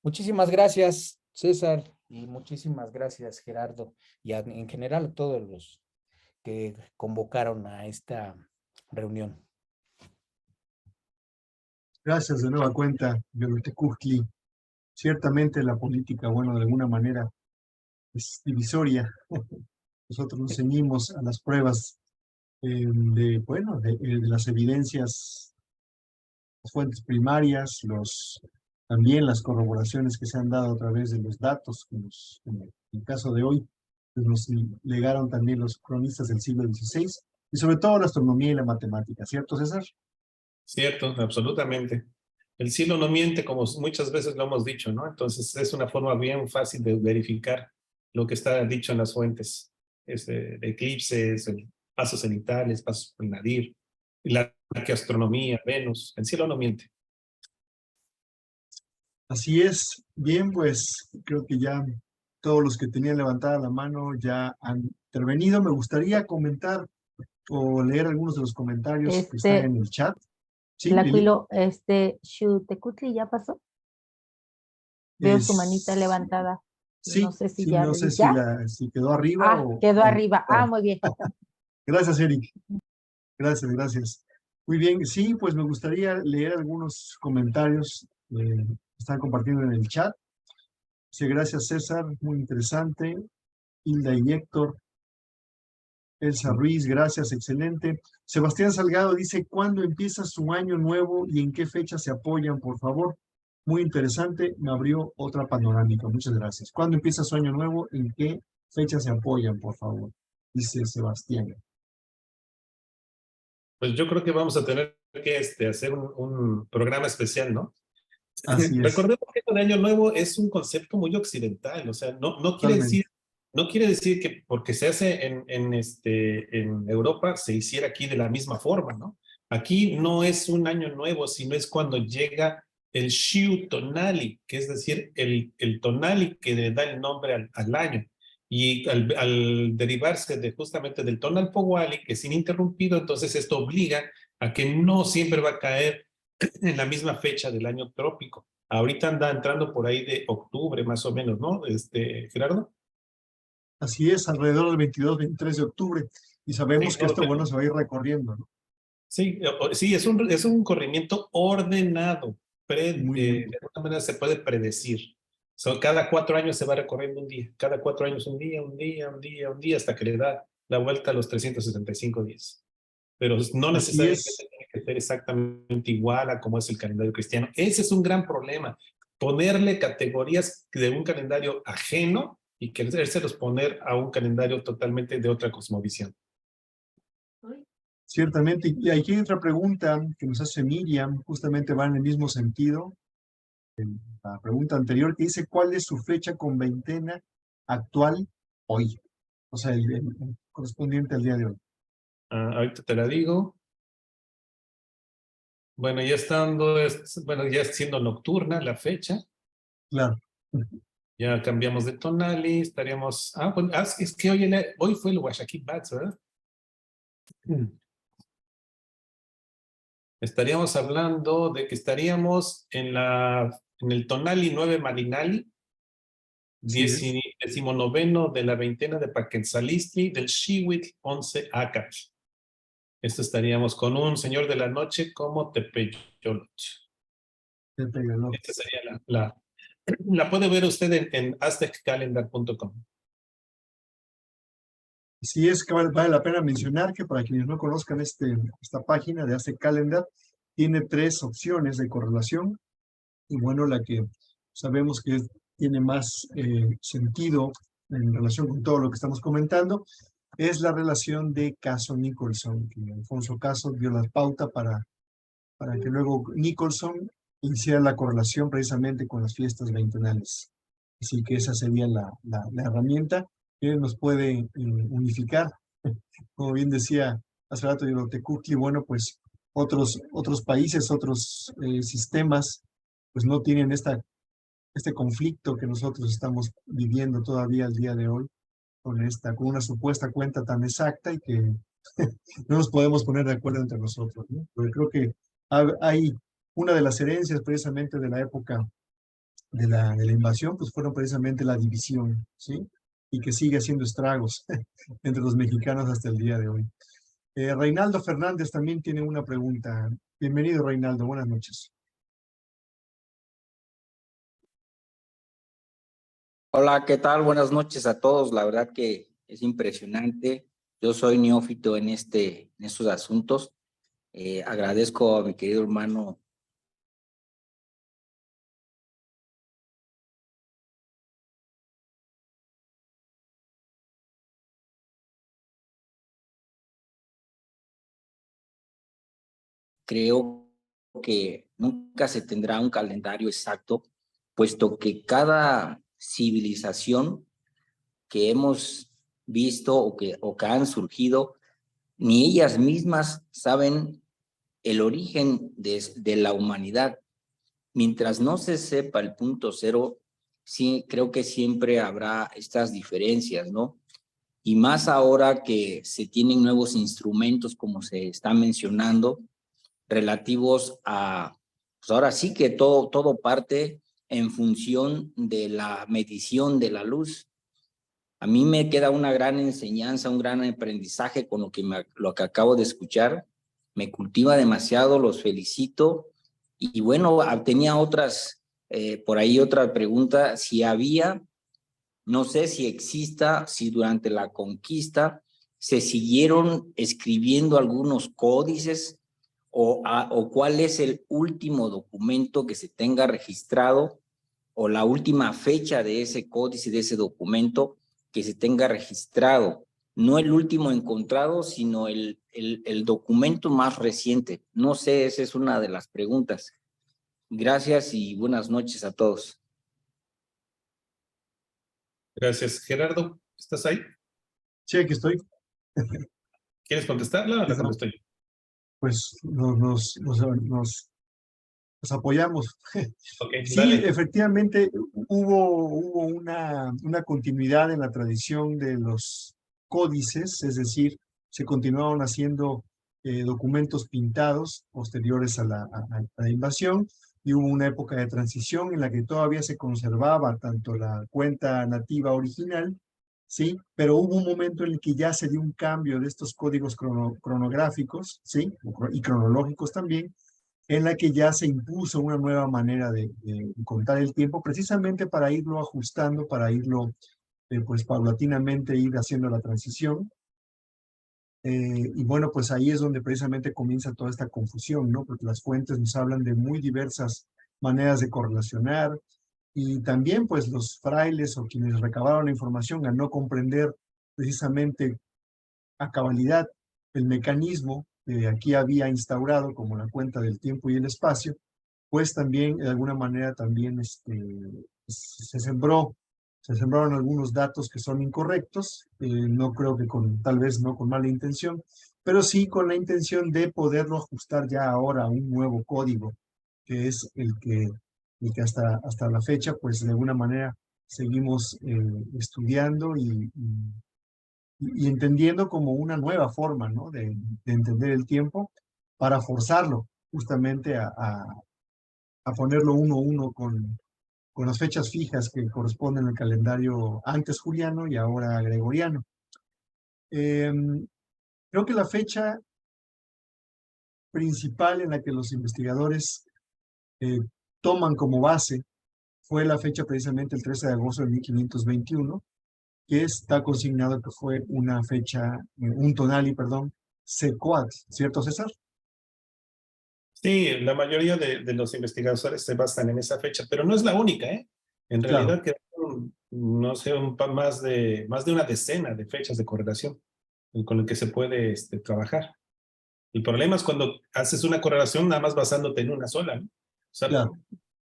Muchísimas gracias, César, y muchísimas gracias, Gerardo, y en general a todos los que convocaron a esta reunión. Gracias de nueva cuenta, Yolotecuztli. Ciertamente la política, bueno, de alguna manera es divisoria. Nosotros nos ceñimos a las pruebas de las evidencias, las fuentes primarias, también las corroboraciones que se han dado a través de los datos, en el caso de hoy, pues nos legaron también los cronistas del siglo XVI, y sobre todo la astronomía y la matemática, ¿cierto, César? Cierto, absolutamente. El cielo no miente, como muchas veces lo hemos dicho, ¿no? Entonces es una forma bien fácil de verificar lo que está dicho en las fuentes. Eclipses, pasos cenitales, pasos por Nadir, la arqueoastronomía, Venus. El cielo no miente. Así es. Bien, pues creo que ya todos los que tenían levantada la mano ya han intervenido. Me gustaría comentar o leer algunos de los comentarios que están en el chat. Sí, Lili. Xutecutli ya pasó. Veo su manita levantada. Sí, no sé si sí, ya. no sé ¿Ya? si quedó arriba o... Quedó arriba. Oh. Muy bien. Gracias, Eric. Gracias, gracias. Muy bien, sí, pues me gustaría leer algunos comentarios que están compartiendo en el chat. Sí, gracias, César, muy interesante. Hilda y Héctor. Elsa Ruiz, gracias, excelente. Sebastián Salgado dice, ¿cuándo empieza su año nuevo y en qué fecha se apoyan, por favor? Muy interesante, me abrió otra panorámica, muchas gracias. ¿Cuándo empieza su año nuevo? ¿En qué fecha se apoyan, por favor? Dice Sebastián. Pues yo creo que vamos a tener que hacer un programa especial, ¿no? Así es. Recordemos que el año nuevo es un concepto muy occidental, o sea, no quiere decir que porque se hace en Europa se hiciera aquí de la misma forma, ¿no? Aquí no es un año nuevo, sino es cuando llega el Shiu Tonali, que es decir, el Tonali que le da el nombre al año. Y al derivarse justamente del Tonal Powali, que es ininterrumpido, entonces esto obliga a que no siempre va a caer en la misma fecha del año trópico. Ahorita anda entrando por ahí de octubre, más o menos, ¿no? Gerardo. Así es, alrededor del 22-23 de octubre. Y sabemos Sí, que esto, bueno, se va a ir recorriendo, ¿no? Sí, sí, es un corrimiento ordenado. Muy De alguna manera se puede predecir. Cada 4 años se va recorriendo un día. Cada 4 años un día, hasta que le da la vuelta a los 365 días. Pero no necesariamente tiene que ser exactamente igual a como es el calendario cristiano. Ese es un gran problema. Ponerle categorías de un calendario ajeno y querérselos poner a un calendario totalmente de otra cosmovisión. Ciertamente. Y aquí hay otra pregunta que nos hace Miriam, justamente va en el mismo sentido. La pregunta anterior que dice, ¿cuál es su fecha con veintena actual hoy? O sea, el correspondiente al día de hoy. Ahorita te la digo. Bueno, ya siendo nocturna la fecha. Claro. Ya cambiamos de tonali, estaríamos... es que hoy fue el Washakit Bats, ¿verdad? Estaríamos hablando de que estaríamos en el tonali 9 malinali, 19º de la veintena de Paquensalistli, del Shiwit 11 Acat. Esto estaríamos con un señor de la noche como Tepeyolot. Esta sería la puede ver usted en azteccalendar.com. Sí, es que vale la pena mencionar que para quienes no conozcan esta página de Aztec Calendar, tiene 3 opciones de correlación. Y bueno, la que sabemos que tiene más sentido en relación con todo lo que estamos comentando, es la relación de Caso-Nicholson, que Alfonso Caso dio la pauta para que luego Nicholson hiciera la correlación precisamente con las fiestas veintenales. Así que esa sería la herramienta que nos puede unificar. Como bien decía hace rato Yolotecutli, bueno, pues otros países, otros sistemas, pues no tienen este conflicto que nosotros estamos viviendo todavía al día de hoy con una supuesta cuenta tan exacta y que no nos podemos poner de acuerdo entre nosotros, ¿no? Porque creo que hay una de las herencias precisamente de la época de la invasión, pues fueron precisamente la división, ¿sí? Y que sigue haciendo estragos entre los mexicanos hasta el día de hoy. Reinaldo Fernández también tiene una pregunta. Bienvenido, Reinaldo. Buenas noches. Hola, ¿qué tal? Buenas noches a todos. La verdad que es impresionante. Yo soy neófito en estos asuntos. Agradezco a mi querido hermano. Creo que nunca se tendrá un calendario exacto, puesto que cada civilización que hemos visto o que han surgido, ni ellas mismas saben el origen de la humanidad. Mientras no se sepa el punto cero, sí, creo que siempre habrá estas diferencias, ¿no? Y más ahora que se tienen nuevos instrumentos, como se está mencionando, relativos a, pues ahora sí que todo parte en función de la medición de la luz. A mí me queda una gran enseñanza, un gran aprendizaje con lo que acabo de escuchar. Me cultiva demasiado, los felicito. Y bueno, tenía por ahí otra pregunta, si había, no sé si exista, si durante la conquista se siguieron escribiendo algunos códices o cuál es el último documento que se tenga registrado o la última fecha de ese códice, de ese documento que se tenga registrado. No el último encontrado, sino el documento más reciente. No sé, esa es una de las preguntas. Gracias y buenas noches a todos. Gracias. Gerardo, ¿estás ahí? Sí, aquí estoy. ¿Quieres contestarla o la contesto yo? Pues nos apoyamos. Okay, Sí, dale. efectivamente hubo una continuidad en la tradición de los códices, es decir, se continuaron haciendo documentos pintados posteriores a la invasión, y hubo una época de transición en la que todavía se conservaba tanto la cuenta nativa original, ¿sí? Pero hubo un momento en el que ya se dio un cambio de estos códigos cronográficos, ¿sí? Y cronológicos también, en la que ya se impuso una nueva manera de contar el tiempo, precisamente para irlo ajustando, para irlo, pues paulatinamente ir haciendo la transición. Y bueno, pues ahí es donde precisamente comienza toda esta confusión, ¿no? Porque las fuentes nos hablan de muy diversas maneras de correlacionar, y también pues los frailes o quienes recabaron la información al no comprender precisamente a cabalidad el mecanismo que aquí había instaurado como la cuenta del tiempo y el espacio, pues también de alguna manera también se sembraron algunos datos que son incorrectos, no creo que tal vez no con mala intención, pero sí con la intención de poderlo ajustar ya ahora a un nuevo código, que es el que hasta la fecha, pues de alguna manera seguimos estudiando y entendiendo como una nueva forma, ¿no? de entender el tiempo para forzarlo justamente a ponerlo uno a uno con las fechas fijas que corresponden al calendario antes juliano y ahora gregoriano. Creo que la fecha principal en la que los investigadores toman como base fue la fecha precisamente el 13 de agosto de 1521, que está consignado que fue una fecha, un tonali, perdón, Secoat, ¿cierto, César? Sí, la mayoría de los investigadores se basan en esa fecha, pero no es la única, ¿eh? En realidad quedaron, no sé, más de una decena de fechas de correlación con las que se puede trabajar. El problema es cuando haces una correlación nada más basándote en una sola, ¿no? O sea, Claro.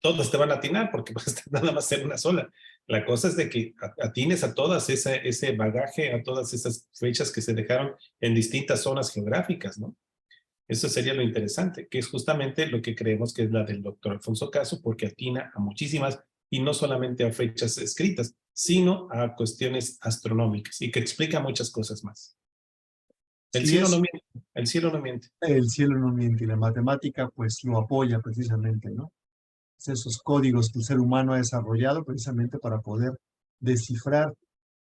todos te van a atinar porque vas a nada más ser una sola. La cosa es de que atines a todas ese bagaje, a todas esas fechas que se dejaron en distintas zonas geográficas, ¿no? Eso sería lo interesante, que es justamente lo que creemos que es la del doctor Alfonso Caso, porque atina a muchísimas y no solamente a fechas escritas, sino a cuestiones astronómicas y que explica muchas cosas más. El cielo no miente, el cielo no miente. El cielo no miente y la matemática pues lo apoya precisamente, ¿no? Esos códigos que el ser humano ha desarrollado precisamente para poder descifrar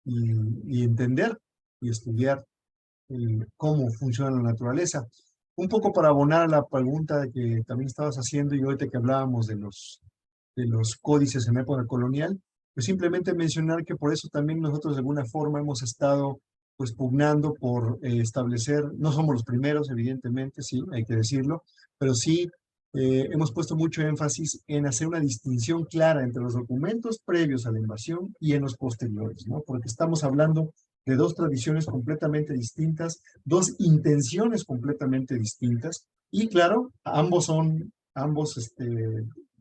y entender y estudiar cómo funciona la naturaleza. Un poco para abonar a la pregunta que también estabas haciendo y ahorita que hablábamos de los códices en época colonial, pues simplemente mencionar que por eso también nosotros de alguna forma hemos estado pues pugnando por establecer, no somos los primeros evidentemente, sí, hay que decirlo, pero sí hemos puesto mucho énfasis en hacer una distinción clara entre los documentos previos a la invasión y en los posteriores, ¿no? Porque estamos hablando de dos tradiciones completamente distintas, dos intenciones completamente distintas, y claro, ambos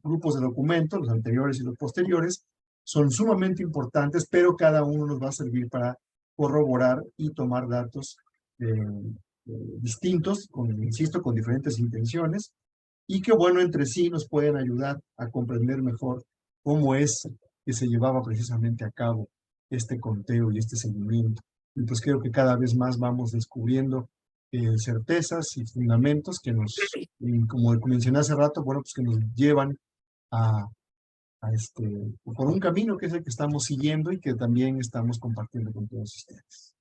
grupos de documentos, los anteriores y los posteriores, son sumamente importantes, pero cada uno nos va a servir para corroborar y tomar datos distintos, insisto, con diferentes intenciones, y que bueno, entre sí nos pueden ayudar a comprender mejor cómo es que se llevaba precisamente a cabo este conteo y este seguimiento. Y pues creo que cada vez más vamos descubriendo certezas y fundamentos que nos, como mencioné hace rato, bueno, pues que nos llevan a por un camino que es el que estamos siguiendo y que también estamos compartiendo con todos ustedes.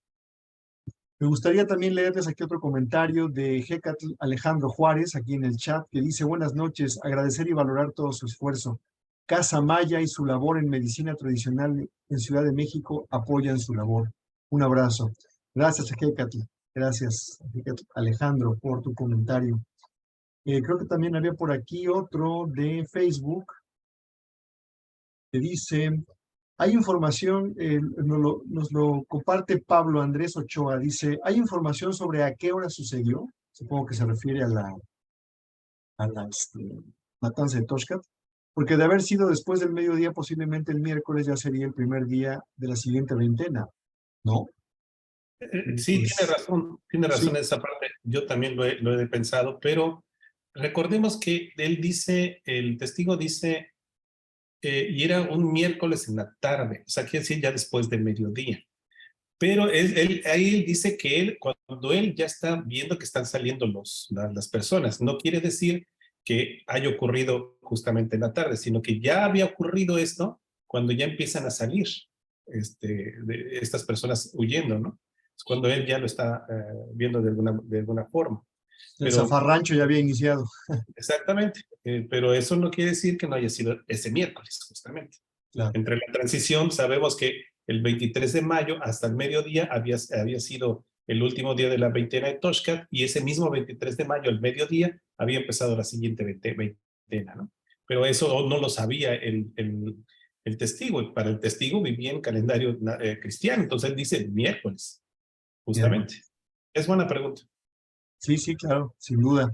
Me gustaría también leerles aquí otro comentario de Hecatl Alejandro Juárez, aquí en el chat, que dice: buenas noches, agradecer y valorar todo su esfuerzo. Casa Maya y su labor en medicina tradicional en Ciudad de México apoyan su labor. Un abrazo. Gracias, Hecatl. Gracias, Hecatl Alejandro, por tu comentario. Creo que también había por aquí otro de Facebook que dice: hay información, nos lo comparte Pablo Andrés Ochoa, dice: ¿hay información sobre a qué hora sucedió? Supongo que se refiere a la matanza de Toshkat, porque de haber sido después del mediodía, posiblemente el miércoles ya sería el primer día de la siguiente veintena, ¿no? Sí, Pues, tiene razón sí. en esa parte. Yo también lo he pensado, pero recordemos que él dice, el testigo dice, y era un miércoles en la tarde, o sea, quiere decir ya después del mediodía. Pero ahí él dice que cuando él ya está viendo que están saliendo las personas, no quiere decir que haya ocurrido justamente en la tarde, sino que ya había ocurrido esto cuando ya empiezan a salir de estas personas huyendo, ¿no? Es cuando él ya lo está viendo de alguna forma. El Pero, zafarrancho ya había iniciado. exactamente, pero eso no quiere decir que no haya sido ese miércoles, justamente. Claro. Entre la transición, sabemos que el 23 de mayo hasta el mediodía había sido el último día de la veintena de Toshkat, y ese mismo 23 de mayo, al mediodía, había empezado la siguiente veintena, ¿no? Pero eso no lo sabía el testigo. Para el testigo vivía en calendario cristiano, entonces él dice miércoles, justamente. Es buena pregunta. Sí, sí, claro, sin duda.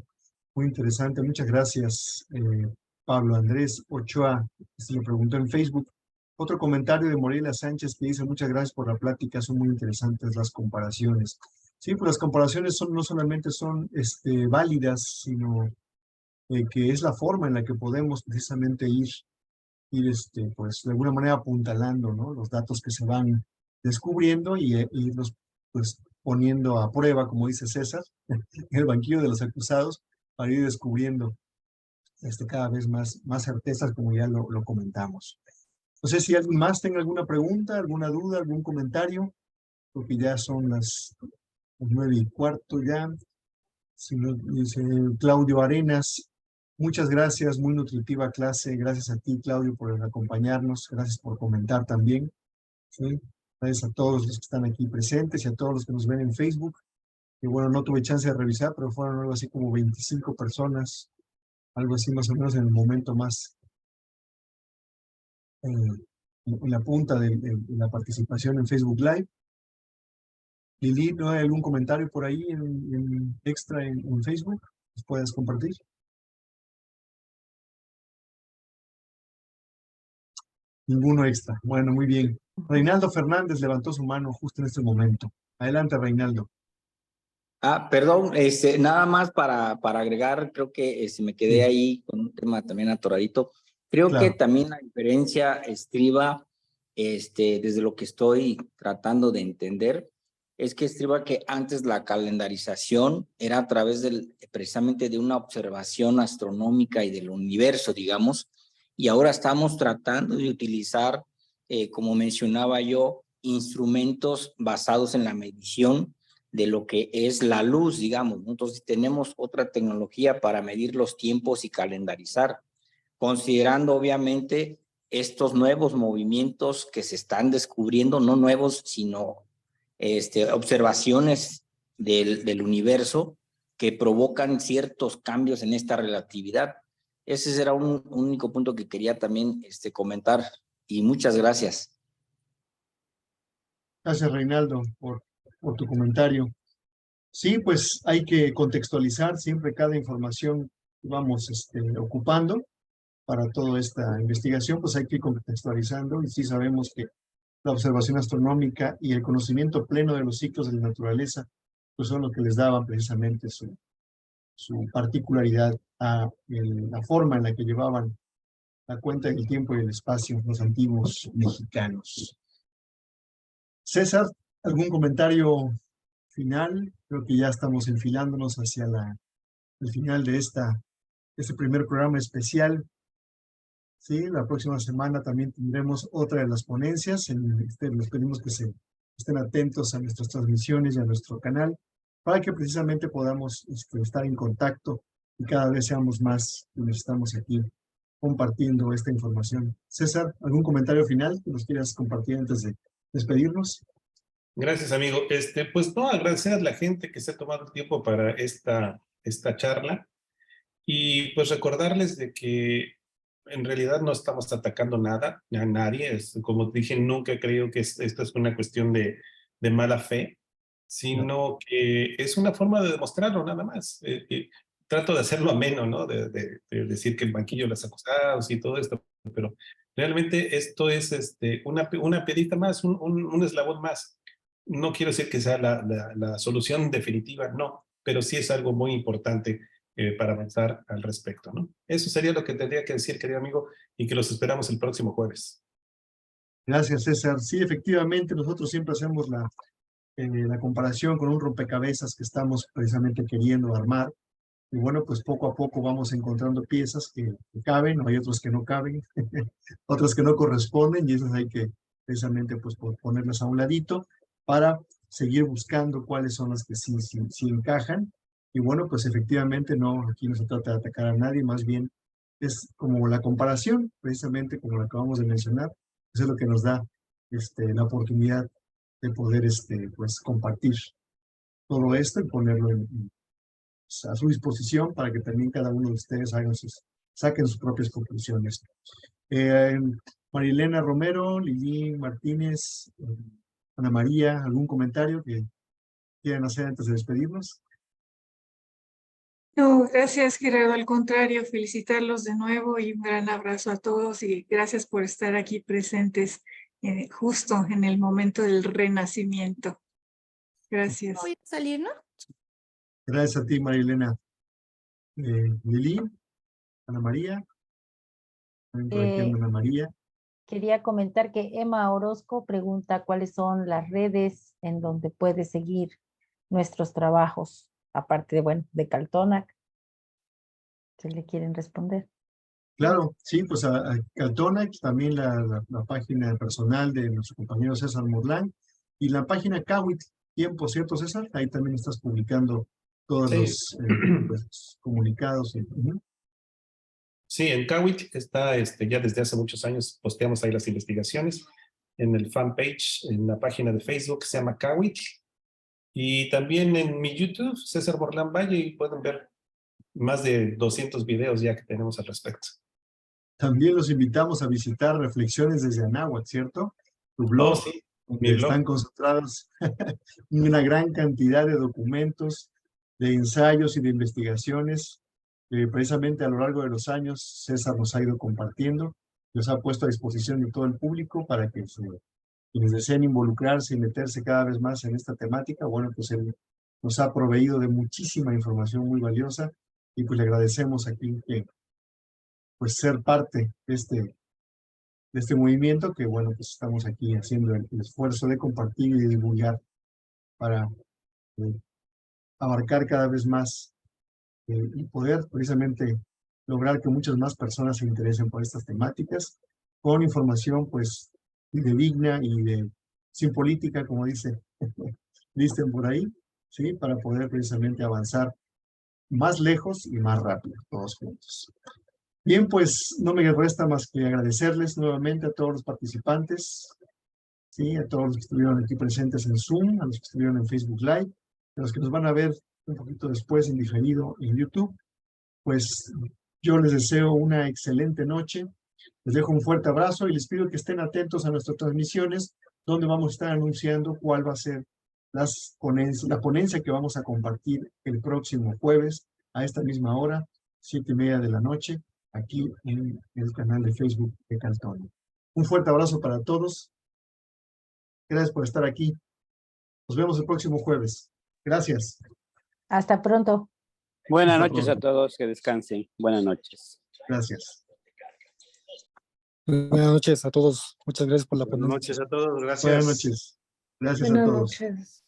Muy interesante. Muchas gracias, Pablo Andrés Ochoa. Se lo preguntó en Facebook. Otro comentario de Morelia Sánchez que dice: muchas gracias por la plática, son muy interesantes las comparaciones. Sí, pues las comparaciones no solamente son válidas, sino que es la forma en la que podemos precisamente ir pues de alguna manera apuntalando, ¿no?, los datos que se van descubriendo y irlos pues poniendo a prueba, como dice César, en el banquillo de los acusados, para ir descubriendo cada vez más certezas, como ya lo comentamos. No sé si alguien más tenga alguna pregunta, alguna duda, algún comentario, porque ya son las 9:15 ya. Si no, dice Claudio Arenas: muchas gracias, muy nutritiva clase. Gracias a ti, Claudio, por acompañarnos. Gracias por comentar también. ¿Sí? Gracias a todos los que están aquí presentes y a todos los que nos ven en Facebook. Y bueno, no tuve chance de revisar, pero fueron algo así como 25 personas, algo así más o menos en el momento más, en la punta de la participación en Facebook Live. Lili, ¿no hay algún comentario por ahí extra en Facebook que puedas compartir? Ninguno extra. Bueno, muy bien. Reinaldo Fernández levantó su mano justo en este momento. Adelante, Reinaldo. Perdón, nada más para agregar, creo que me quedé ahí con un tema también atoradito. Creo que Claro. también la diferencia estriba, desde lo que estoy tratando de entender, es que estriba que antes la calendarización era a través precisamente de una observación astronómica y del universo, digamos, y ahora estamos tratando de utilizar, como mencionaba yo, instrumentos basados en la medición de lo que es la luz, digamos, ¿no? Entonces tenemos otra tecnología para medir los tiempos y calendarizar, considerando obviamente estos nuevos movimientos que se están descubriendo, no nuevos, sino observaciones del universo que provocan ciertos cambios en esta relatividad. Ese será un único punto que quería también comentar, y muchas gracias. Gracias, Reinaldo, por tu comentario. Sí, pues hay que contextualizar siempre cada información que vamos ocupando para toda esta investigación, pues hay que ir contextualizando, y sí sabemos que la observación astronómica y el conocimiento pleno de los ciclos de la naturaleza, pues son lo que les daban precisamente su particularidad a la forma en la que llevaban la cuenta del tiempo y el espacio los antiguos mexicanos. César, ¿algún comentario final? Creo que ya estamos enfilándonos hacia el final de este primer programa especial. Sí, la próxima semana también tendremos otra de las ponencias. Les pedimos que estén atentos a nuestras transmisiones y a nuestro canal para que precisamente podamos estar en contacto y cada vez seamos más quienes estamos aquí compartiendo esta información. César, ¿algún comentario final que nos quieras compartir antes de despedirnos? Gracias, amigo. Pues no, agradecer a la gente que se ha tomado el tiempo para esta charla y pues recordarles de que en realidad no estamos atacando a nadie. Como dije, nunca he creído que esto es una cuestión de mala fe, sino que es una forma de demostrarlo nada más. Trato de hacerlo ameno, ¿no? De decir que el banquillo de los acusados y todo esto, pero realmente esto es una pedita más, un eslabón más. No quiero decir que sea la solución definitiva, no, pero sí es algo muy importante para avanzar al respecto, ¿no? Eso sería lo que tendría que decir, querido amigo, y que los esperamos el próximo jueves. Gracias, César. Sí, efectivamente, nosotros siempre hacemos la comparación con un rompecabezas que estamos precisamente queriendo armar. Y bueno, pues poco a poco vamos encontrando piezas que caben, hay otros que no caben, otras que no corresponden, y esas hay que precisamente pues ponerlas a un ladito para seguir buscando cuáles son las que sí encajan. Y bueno, pues efectivamente aquí no se trata de atacar a nadie, más bien es como la comparación, precisamente como lo acabamos de mencionar, eso es lo que nos da la oportunidad de poder pues compartir todo esto y ponerlo a su disposición para que también cada uno de ustedes saquen sus propias conclusiones. Marilena Romero, Lili Martínez, Ana María, ¿algún comentario que quieran hacer antes de despedirnos? No, gracias, Gerardo. Al contrario, felicitarlos de nuevo y un gran abrazo a todos y gracias por estar aquí presentes justo en el momento del renacimiento. Gracias. Voy a salir, ¿no? Gracias a ti, Marilena. Lili, Ana María. Ana María. Quería comentar que Emma Orozco pregunta cuáles son las redes en donde puede seguir nuestros trabajos, aparte de Caltonac. ¿Se le quieren responder? Claro, sí, pues a Caltonac, también la página personal de nuestro compañero César Morlán y la página Kawit, Tiempo, ¿cierto, César? Ahí también estás publicando todos los pues, comunicados. Sí, en Kawit está, ya desde hace muchos años posteamos ahí las investigaciones en el fanpage, en la página de Facebook que se llama Kawit, y también en mi YouTube, César Morlán Valle, y pueden ver más de 200 videos ya que tenemos al respecto. También los invitamos a visitar Reflexiones desde Anáhuac, ¿cierto? Tu blog, Sí, donde están concentrados una gran cantidad de documentos, de ensayos y de investigaciones. Precisamente a lo largo de los años, César nos ha ido compartiendo. los ha puesto a disposición de todo el público para que quienes deseen involucrarse y meterse cada vez más en esta temática, bueno, pues él nos ha proveído de muchísima información muy valiosa y pues le agradecemos aquí que pues ser parte de este movimiento que bueno, pues estamos aquí haciendo el esfuerzo de compartir y de divulgar para abarcar cada vez más y poder precisamente lograr que muchas más personas se interesen por estas temáticas con información pues digna y sin política, como dicen por ahí, ¿sí? Para poder precisamente avanzar más lejos y más rápido, todos juntos. Bien, pues no me resta más que agradecerles nuevamente a todos los participantes, ¿sí? A todos los que estuvieron aquí presentes en Zoom, a los que estuvieron en Facebook Live, a los que nos van a ver un poquito después en diferido en YouTube. Pues yo les deseo una excelente noche, les dejo un fuerte abrazo y les pido que estén atentos a nuestras transmisiones, donde vamos a estar anunciando cuál va a ser la ponencia que vamos a compartir el próximo jueves a esta misma hora, 7:30 de la noche, aquí en el canal de Facebook de Caltonio. Un fuerte abrazo para todos. Gracias por estar aquí. Nos vemos el próximo jueves. Gracias. Hasta pronto. Buenas Hasta noches pronto. a todos, que descansen. Buenas noches. Gracias. Buenas noches a todos. Muchas gracias por la Buenas ponencia. noches a todos, gracias. Buenas noches. Gracias a Buenas todos. noches.